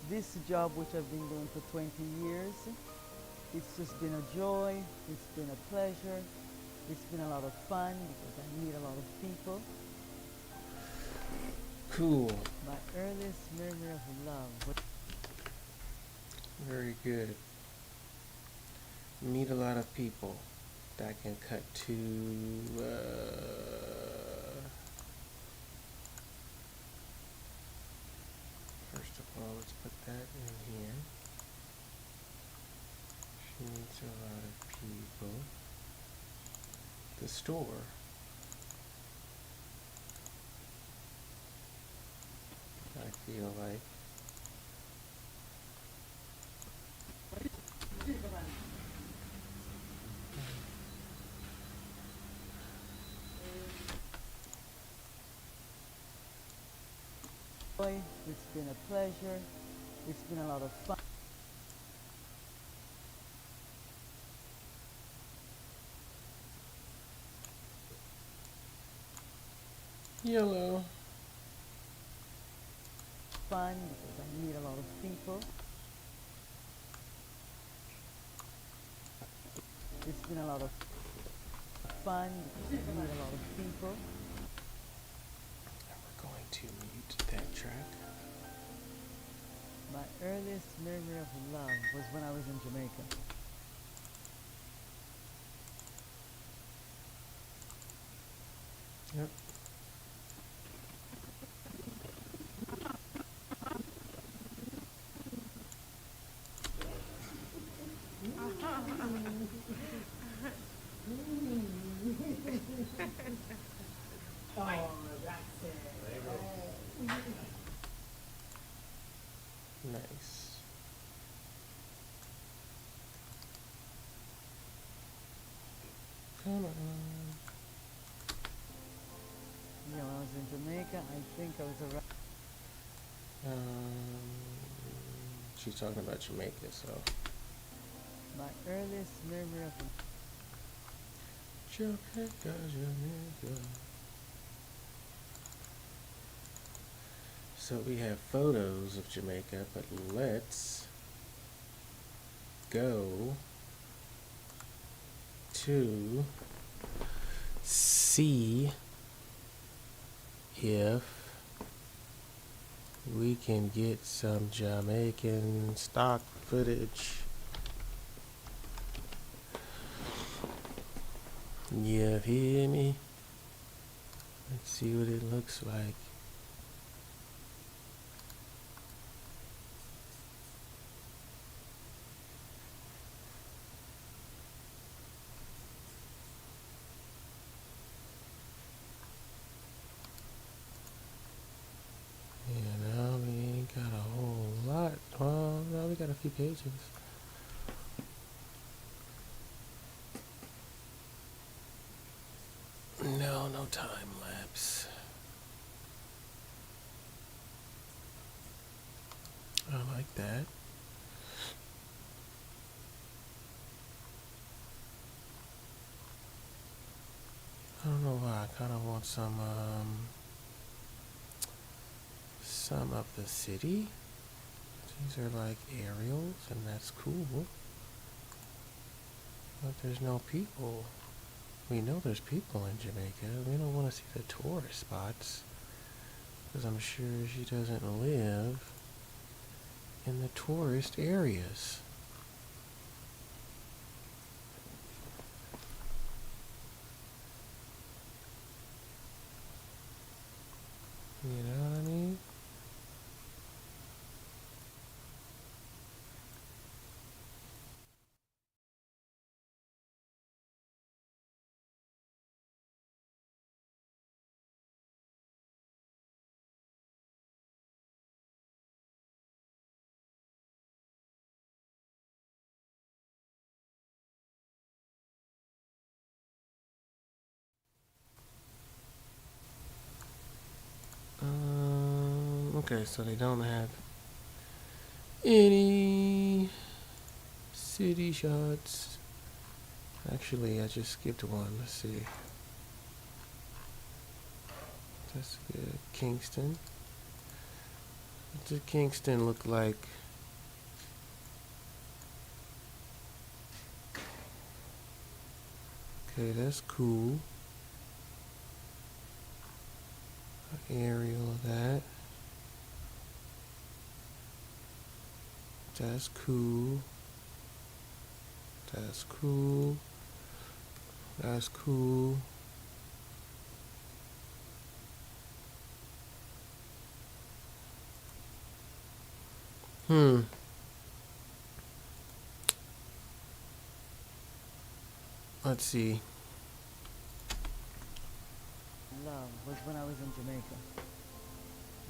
This job, which I've been doing for 20 years, it's just been a joy, it's been a pleasure, it's been a lot of fun because I meet a lot of people. cool. My earliest memory of love. Very good. Meet a lot of people. That can cut to first of all, let's put that in here. She meets a lot of people. The store. I feel like. Joy, it's been a pleasure, it's been a lot of fun. Yellow. Fun because I meet a lot of people. It's been a lot of fun because we meet a lot of people. And we're going to mute that track. My earliest memory of love was when I was in Jamaica. Yep. Nice. Come on. Yeah, when I was in Jamaica, I think I was around. She's talking about Jamaica, so. My earliest memory of Jamaica, Jamaica. So we have photos of Jamaica, but let's go to see if we can get some Jamaican stock footage. You hear me? Let's see what it looks like. You know, we ain't got a whole lot. Well, no, we got a few pages. No, no time lapse. I like that. I don't know why. I kind of want some of the city. These are like aerials, and that's cool. But there's no people. We know there's people in Jamaica. We don't want to see the tourist spots, because I'm sure she doesn't live in the tourist areas. You know what I mean? Okay, so they don't have any city shots. Actually, I just skipped one. Let's see. That's good. Kingston. What does Kingston look like? Okay, that's cool. An aerial of that. That's cool. That's cool. That's cool. Let's see. love was when I was in Jamaica.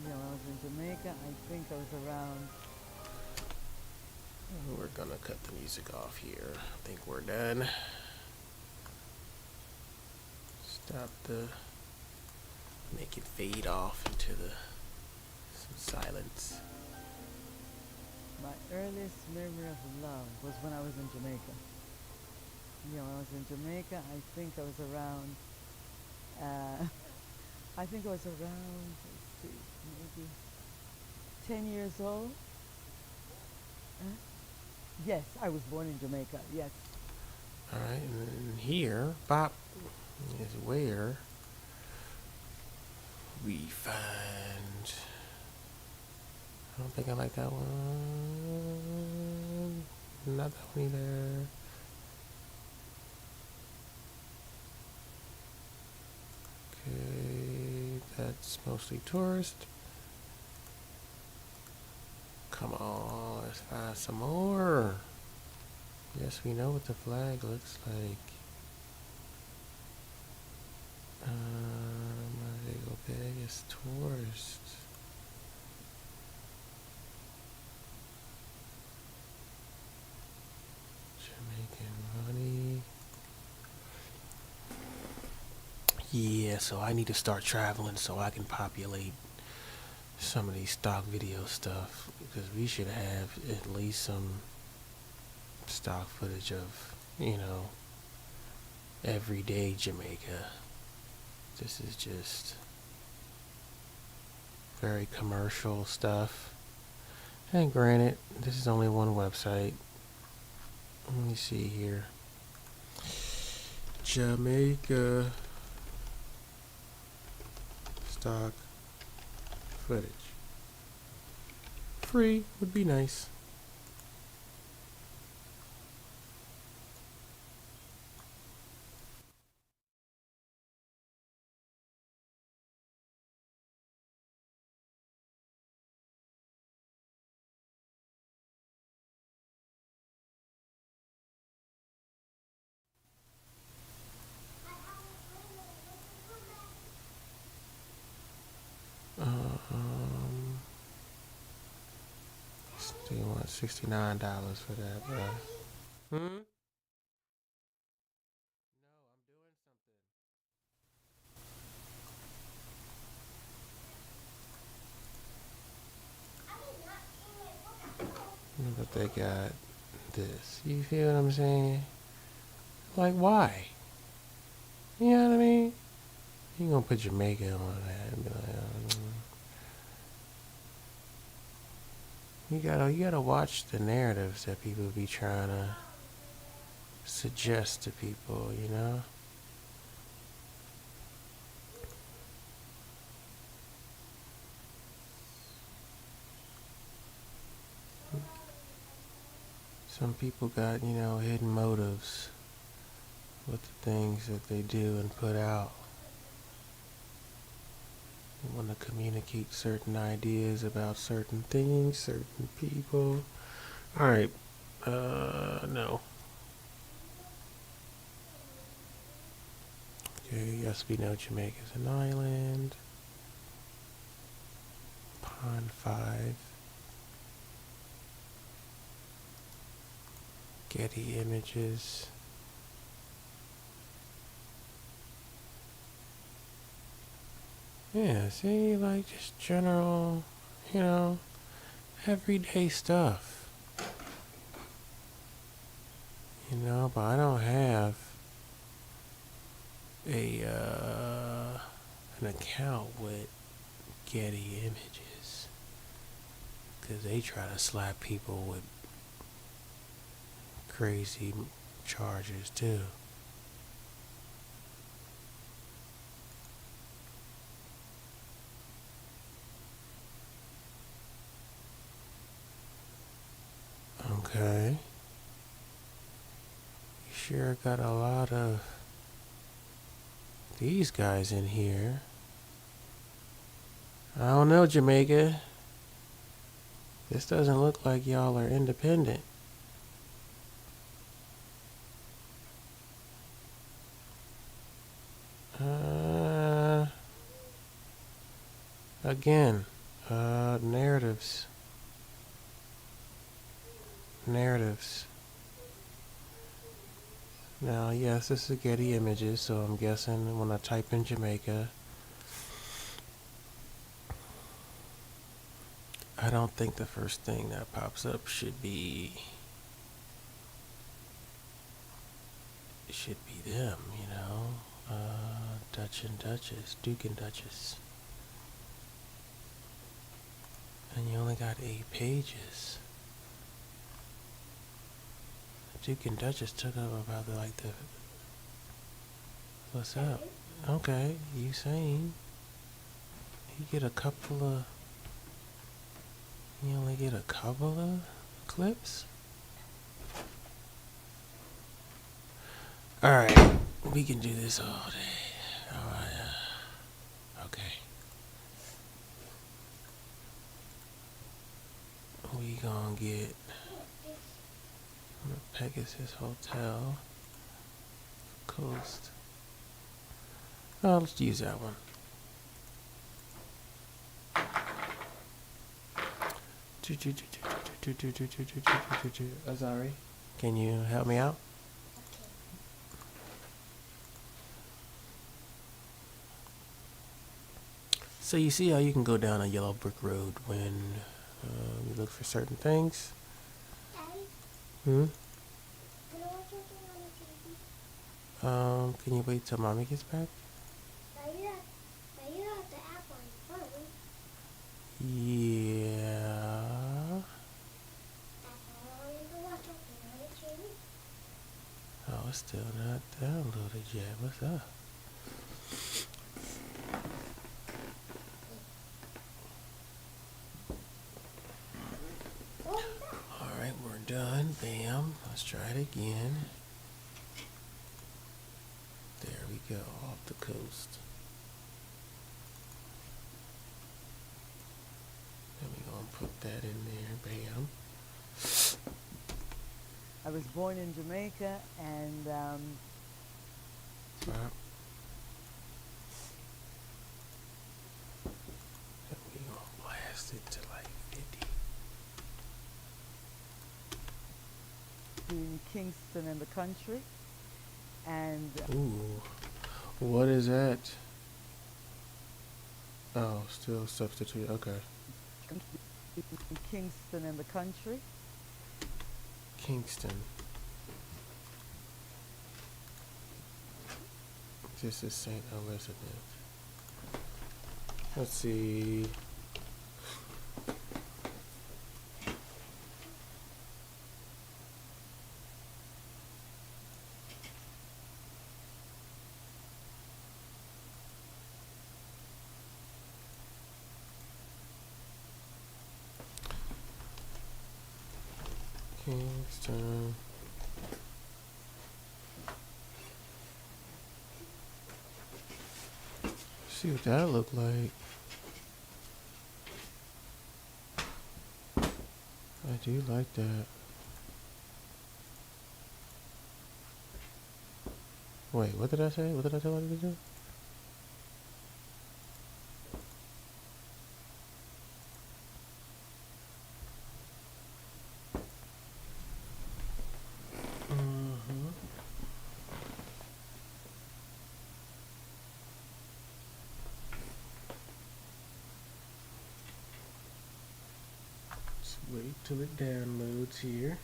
Yeah, when I was in Jamaica, I think I was around. We're gonna cut the music off here. I think we're done. Stop the. Make it fade off into some silence. My earliest memory of love was when I was in Jamaica. Yeah, when I was in Jamaica, I think I was around. I think I was around, let's see, maybe 10 years old. Yes, I was born in Jamaica. Yes. All right, and then here, Bop is where we find. I don't think I like that one. Not that one either. Okay, that's mostly tourist. Come on, let's find some more. Yes, we know what the flag looks like. There you go, Vegas tourist. Jamaican money. Yeah, so I need to start traveling so I can populate some of these stock video stuff, because we should have at least some stock footage of, everyday Jamaica. This is just very commercial stuff. And granted, this is only one website. Let me see here. Jamaica stock footage. Free would be nice. They want $69 for that, bro. Hmm? No, I'm doing something. But they got this. You feel what I'm saying? Like, why? You know what I mean? You gonna put Jamaica on that and be like, you gotta watch the narratives that people be trying to suggest to people, you know? Some people got, hidden motives with the things that they do and put out. They want to communicate certain ideas about certain things, certain people. Alright, no. Okay, yes, we know Jamaica's an island. Pond 5. Getty Images. Yeah, see, like just general, everyday stuff. But I don't have an account with Getty Images, because they try to slap people with crazy charges too. Okay. You sure got a lot of these guys in here. I don't know, Jamaica. This doesn't look like y'all are independent. Again, narratives. Now, yes, this is Getty Images, so I'm guessing when I type in Jamaica, I don't think the first thing that pops up should be them, Dutch and Duchess, Duke and Duchess. And you only got 8 pages. Duke and Duchess took up about the like the. What's up? Okay, you saying you get a couple of. You only get a couple of clips? Alright, we can do this all day. Alright, okay. We gonna get Pegasus Hotel Coast. Oh, let's use that one. Azari, can you help me out? So you see how you can go down a yellow brick road when you look for certain things? Hmm? Can you wait till mommy gets back? Yeah. Oh, it's still not downloaded yet. What's up? Alright, we're done. Bam. Let's try it again. There we go. Off the coast. Then we're going to put that in there. Bam. I was born in Jamaica, and Wow. Then we're going to blast it to like 50. in Kingston in the country, and Ooh. What is that? Oh, still substitute. Okay. in Kingston in the country, Kingston. This is St. Elizabeth. Let's see. Kingston. See what that look like. I do like that. Wait, what did I say? What did I tell her to do? Mm-hmm. Just wait till it downloads here.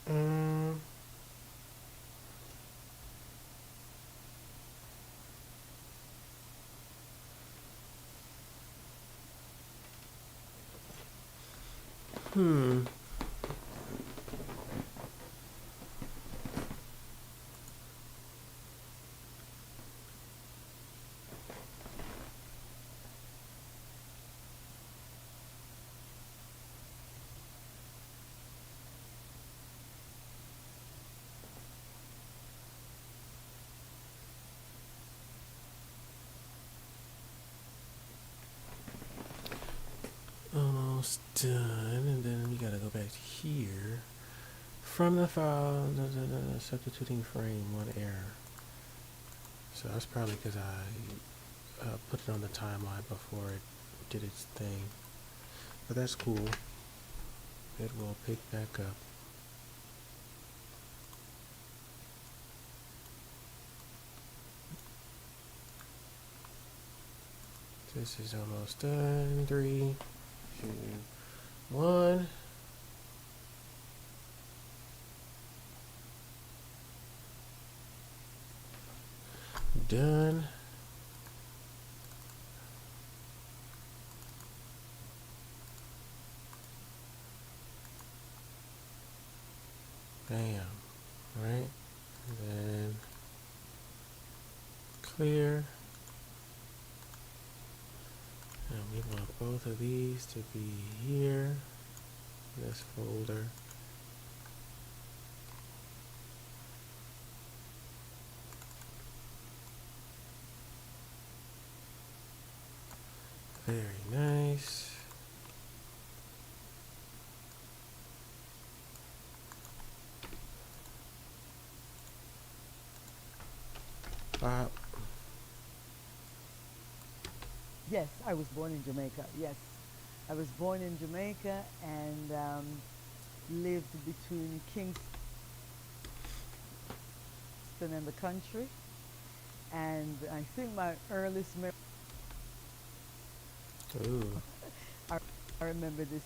Um, hmm. Almost done, and then we gotta go back to here. From the file, substituting frame, one error. So that's probably because I put it on the timeline before it did its thing. But that's cool. It will pick back up. This is almost done. 3, 2, 1. Done. Bam. Right? And then clear. And we want both of these to be here in this folder. Very nice. Pop. Yes, I was born in Jamaica. Yes, I was born in Jamaica and lived between Kingston and the country. And I think my earliest memory, Ooh. I remember this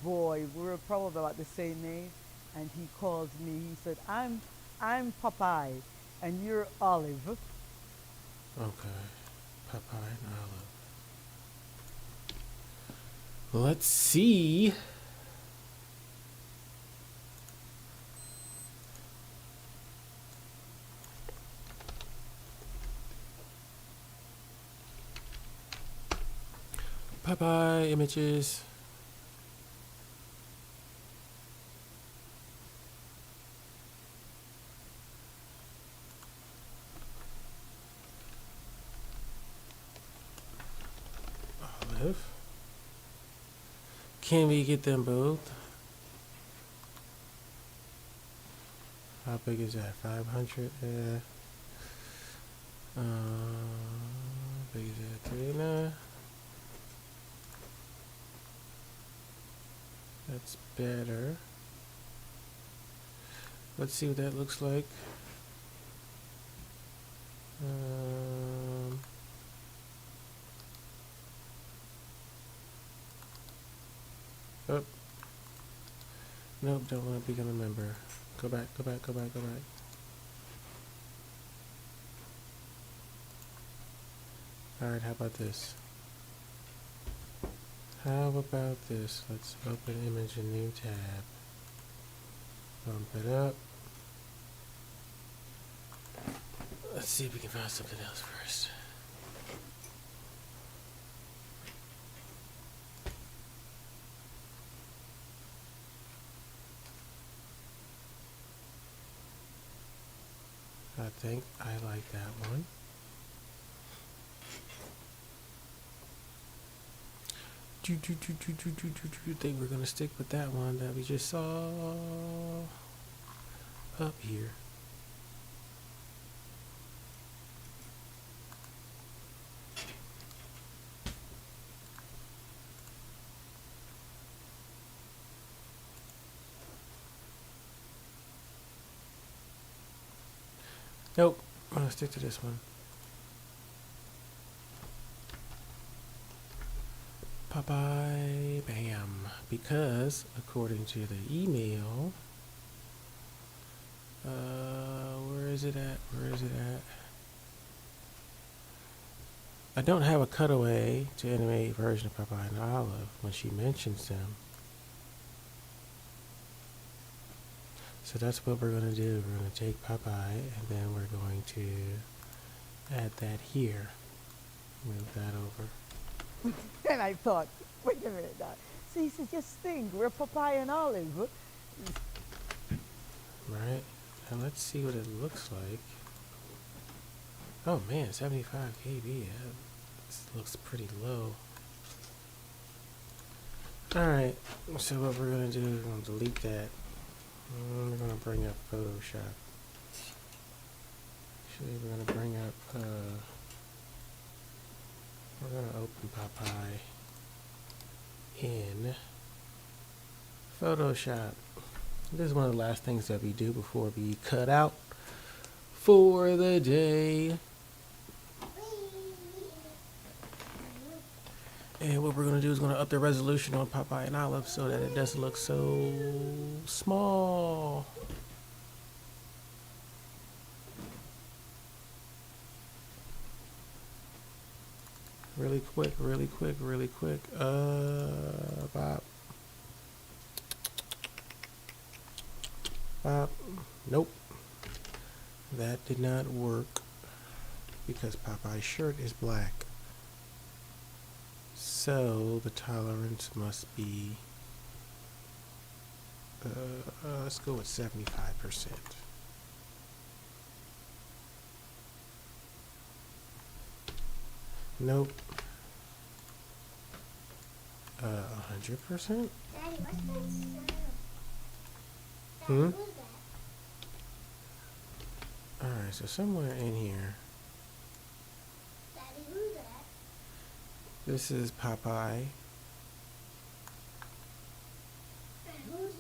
boy. We were probably about the same age, and he called me. He said, "I'm Popeye, and you're Olive." Okay. Popeye and Olive. Let's see. Popeye images. Olive. Can we get them both? How big is that? 500? Yeah. How big is that? 39? That's better. Let's see what that looks like. Oh. Nope, don't want to become a member. Go back, go back, go back, go back. Alright, how about this? How about this? Let's open image a new tab. Bump it up. Let's see if we can find something else first. I think I like that one. Think we're gonna stick with that one that we just saw up here. Nope, I'm gonna stick to this one. Popeye, bam. Because according to the email, where is it at? Where is it at? I don't have a cutaway to animate version of Popeye and Olive when she mentions them. So that's what we're going to do. We're going to take Popeye and then we're going to add that here. Move that over. And I thought, wait a minute now. See, so just think, we're Popeye and Olive. Right? Now let's see what it looks like. Oh man, 75 KB. This looks pretty low. Alright, so what we're going to do is we're going to delete that. We're going to bring up Photoshop. Actually, we're going to bring up, we're going to open Popeye in Photoshop. This is one of the last things that we do before we cut out for the day. And what we're gonna do is gonna up the resolution on Popeye and Olive so that it doesn't look so small. Really quick, really quick, really quick. Bob. Bob. Nope. That did not work because Popeye's shirt is black. So the tolerance must be, let's go with 75%. Nope. 100%? Daddy, what's that sound? Hmm? Who's that? Alright, so somewhere in here, Daddy, who's that? this is Popeye. And who's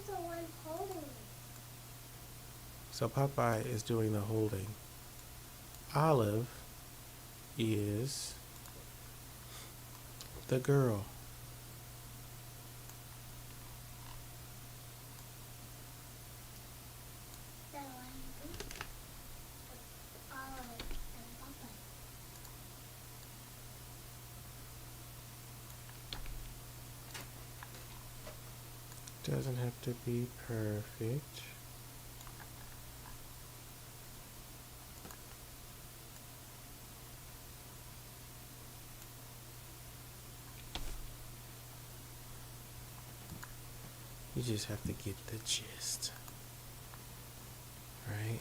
the one holding it? So Popeye is doing the holding. Olive is the girl. The one Olive and Papa. Doesn't have to be perfect. You just have to get the gist, right?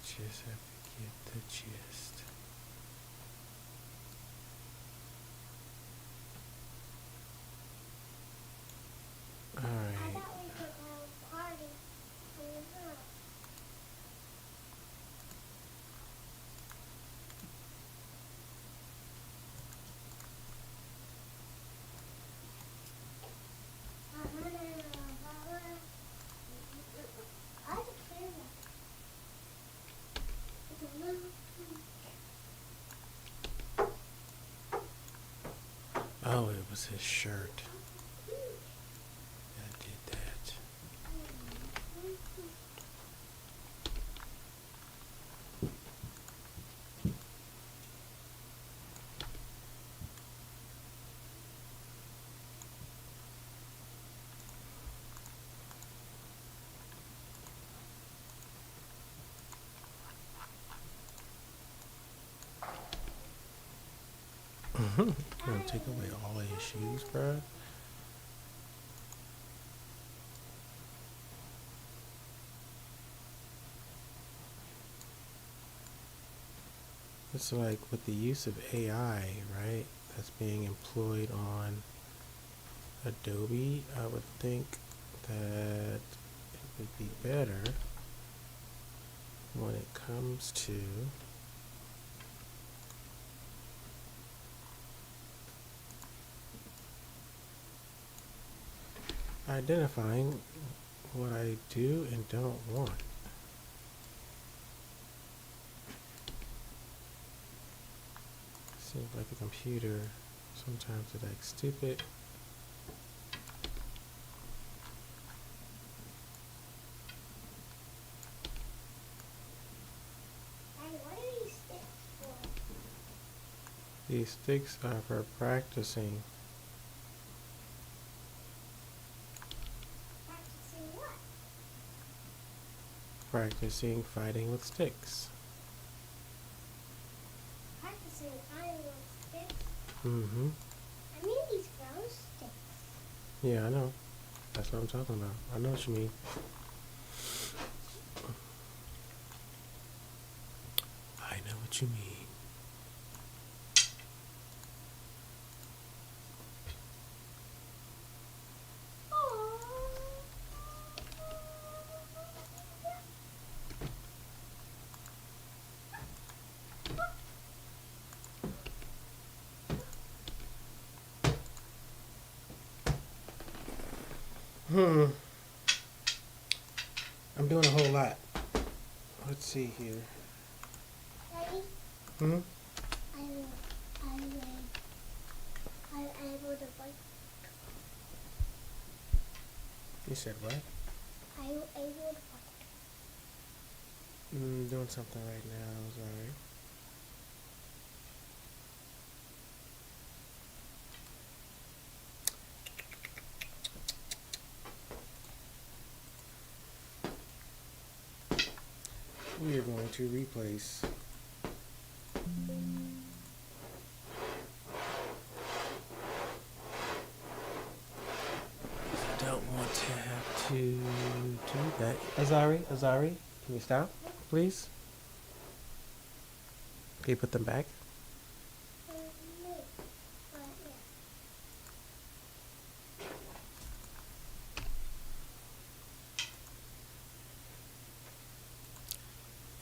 Just have to get the gist. All I right. thought we could go party in the house. I can hear that. Oh, it was his shirt that did that. Gonna take away all of his shoes, bruh. It's like with the use of AI, right? That's being employed on Adobe, I would think that it would be better when it comes to identifying what I do and don't want. Seems like the computer sometimes it acts stupid. Daddy, what are these sticks for? These sticks are for practicing. Practicing what? Practicing fighting with sticks. Practicing fighting with sticks? Mm-hmm. I mean these grow sticks. Yeah, I know. That's what I'm talking about. I know what you mean. I know what you mean. I'm doing a whole lot. Let's see here. Daddy, Hmm? I will, I will, I'm able to bike. You said what? I'm able to bike. Doing something right now. Sorry. We are going to replace don't want to have to do that. Azari, can you stop, please? Can you put them back? No,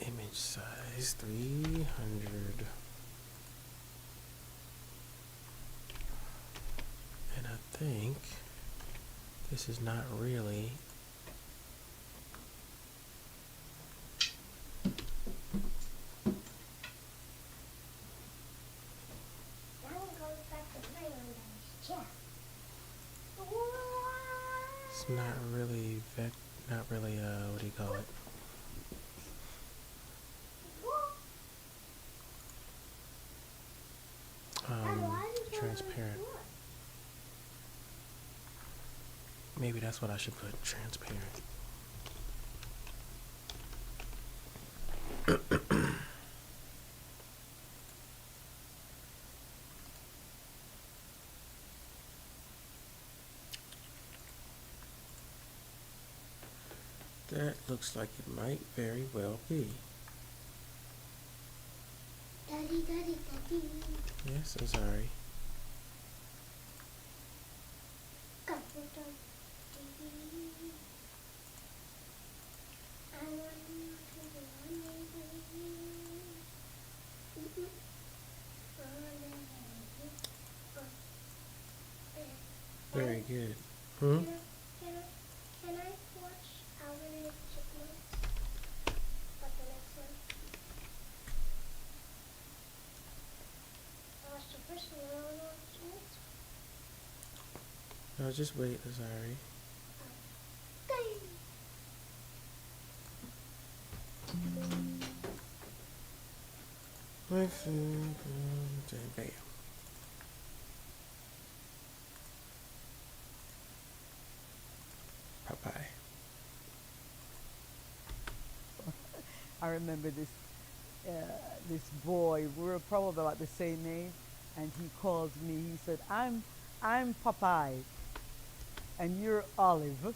yeah. Image size 300. And I think this is not really. Now it goes back to my own chair. It's not really what do you call it? Transparent. Maybe that's what I should put, transparent. That looks like it might very well be. Daddy, daddy, daddy. Yes, I'm sorry. Come on, daddy. I want you to be on me. Very good. Hmm? Can I watch Alvin and the Chipmunks? But the next one. I watched the first one. I want to watch the next one. No, just wait, sorry. Okay. Bam. Popeye. I remember this boy. We were probably about the same age, and he called me. He said, I'm Popeye, and you're Olive."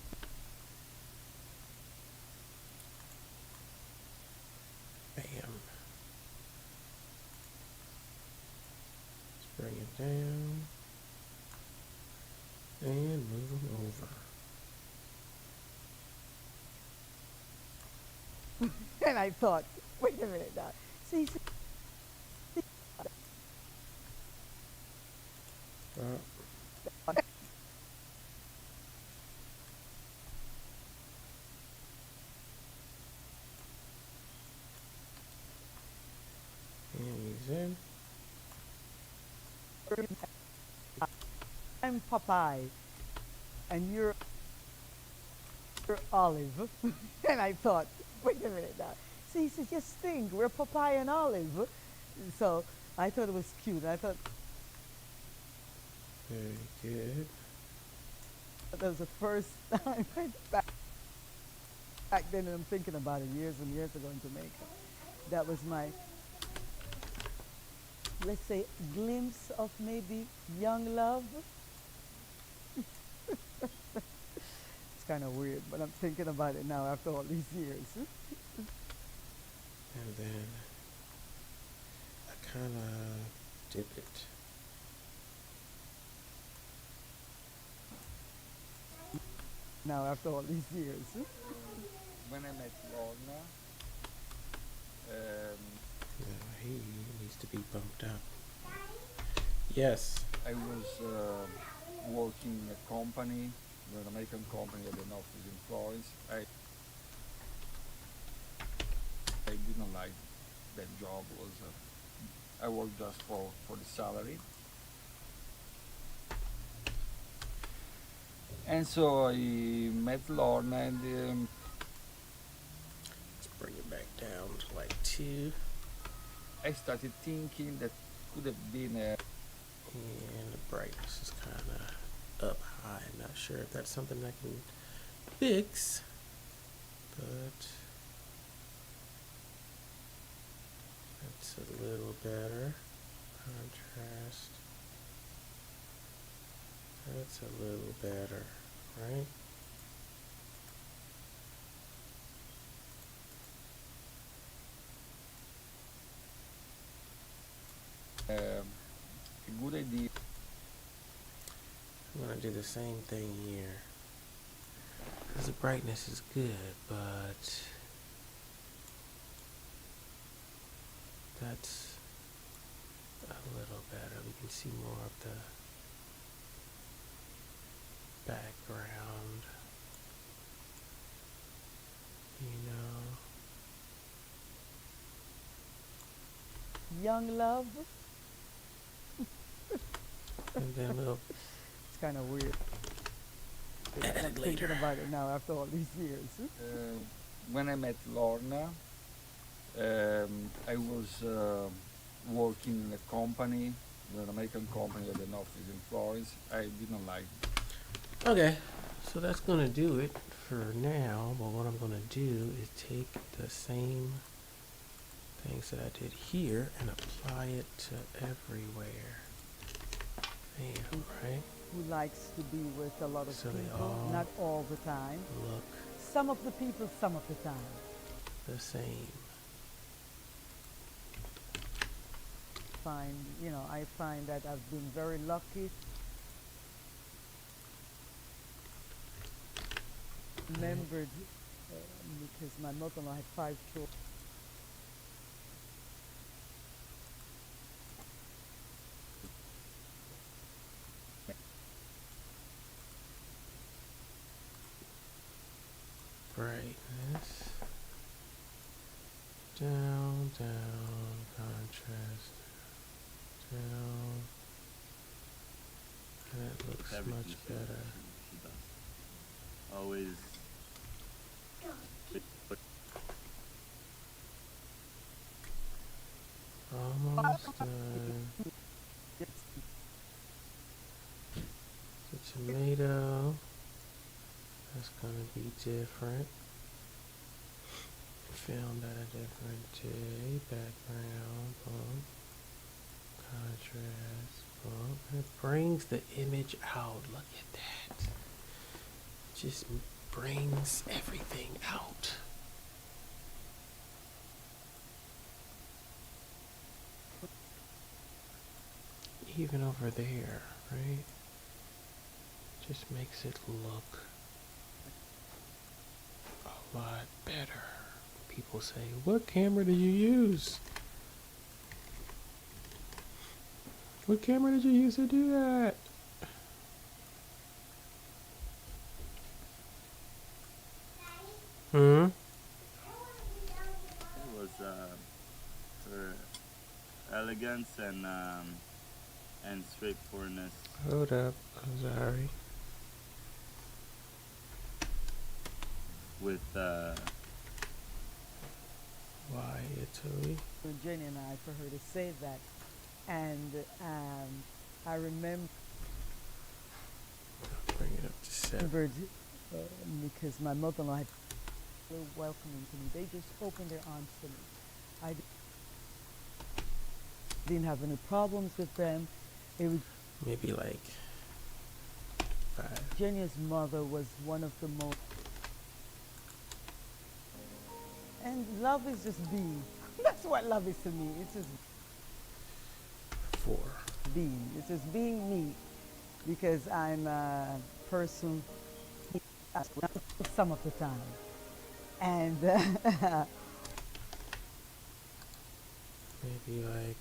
Bam. Let's bring it down and move them over. And I thought, wait a minute now. See, and he's in. I'm Popeye, and you're Olive. And I thought, wait a minute now. See, he said, just think, we're Popeye and Olive. So I thought it was cute. I thought Very good. that was the first time back then, and I'm thinking about it years and years ago in Jamaica. That was my, let's say, glimpse of maybe young love. It's kind of weird, but I'm thinking about it now after all these years. And then I kind of dip it. Now after all these years. When I met Lorna, Now he needs to be bumped up. Yes. I was working in a company, an American company at an office in Florence. I didn't like that job. Was I work just for the salary. And so I met Lorna, and Let's bring it back down to like 2. I started thinking that could have been And the brightness is kind of up high. I'm not sure if that's something I can fix, but that's a little better. Contrast. That's a little better, right? a good idea. I'm gonna do the same thing here. Because the brightness is good, but that's a little better. We can see more of the background, you know. Young love. And then we'll It's kind of weird. edit I'm later. thinking about it now after all these years. When I met Lorna, I was working in a company, an American company with an office in Florence. I didn't like it. Okay, so that's gonna do it for now. But what I'm gonna do is take the same things that I did here and apply it to everywhere. Bam, right? Who likes to be with a lot of So they people, all not all the time. Look Some of the people, some of the time. the same. I find that I've been very lucky. Remembered because my mother-in-law had 5 children. Brightness. Down, down, contrast. Down. That looks Everything much she- better. she does. Always. Almost done. The tomato. That's gonna be different. Filmed at a different day. Background. Boom. Contrast. Boom. It brings the image out. Look at that. Just brings everything out. Even over there, right? Just makes it look a lot better. People say, what camera did you use? What camera did you use to do that? Hmm? It was for elegance and straightforwardness. Hold up, I'm sorry. With Why Italy? For Jenny and I, for her to say that. And I remembered Bring it up to 7. because my mother-in-law had very welcoming to me. They just opened their arms to me. I didn't have any problems with them. It was Maybe like 5. Jenny's mother was one of the most. And love is just being. That's what love is to me. It's just 4. being. It's just being me, because I'm a person some of the time, and Maybe like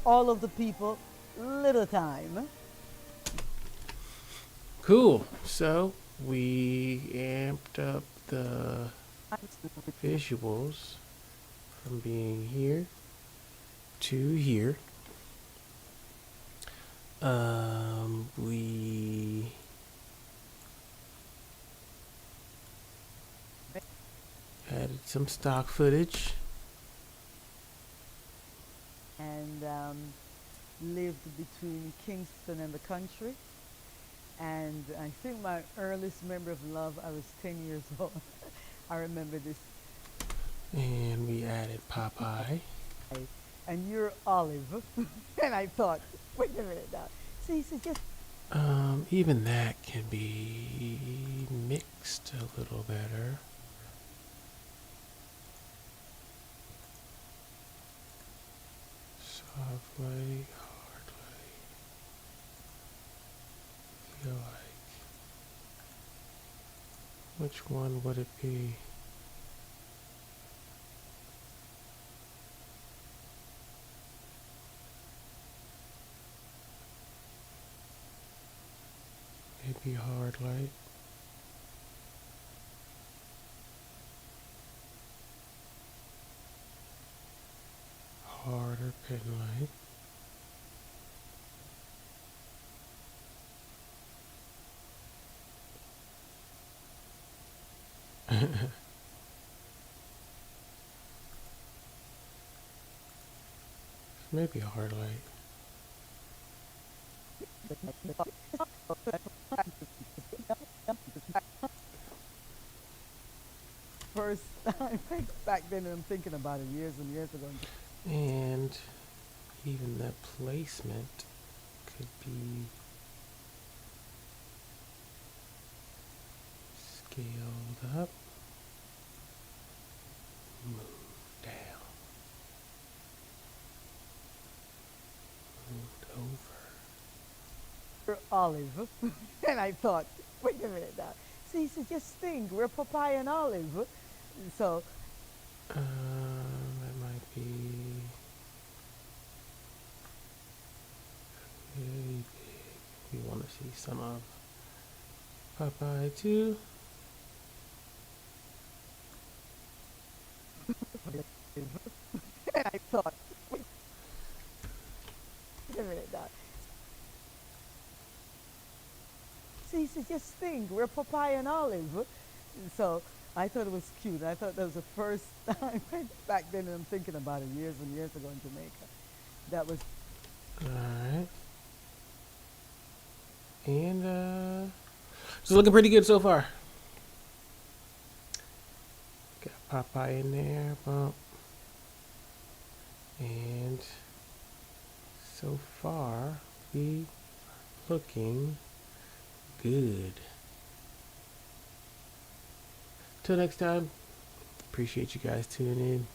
all of the people, little time. cool. So we amped up the visuals from being here to here. We added some stock footage. And lived between Kingston and the country. And I think my earliest memory of love, I was 10 years old. I remember this. And we added Popeye. And you're Olive. And I thought, wait a minute now. See, so just Even that can be mixed a little better. Soft light, hard light. Feel like, which one would it be? Maybe hard light. Harder pen light. Maybe a hard light. first time back then, and I'm thinking about it years and years ago. And even that placement could be scaled up, moved down, moved over. Olive. And I thought, wait a minute now. See, he said, just think, we're Popeye and Olive. So, That might be really big. We want to see some of Popeye too. and I thought, wait a minute now. See, he said, just think, we're Popeye and Olive. So, I thought it was cute. I thought that was the first time back then, and I'm thinking about it years and years ago in Jamaica. That was. Alright. And it's looking pretty good so far. Got Popeye in there, bump. And so far we looking good. Till next time, appreciate you guys tuning in.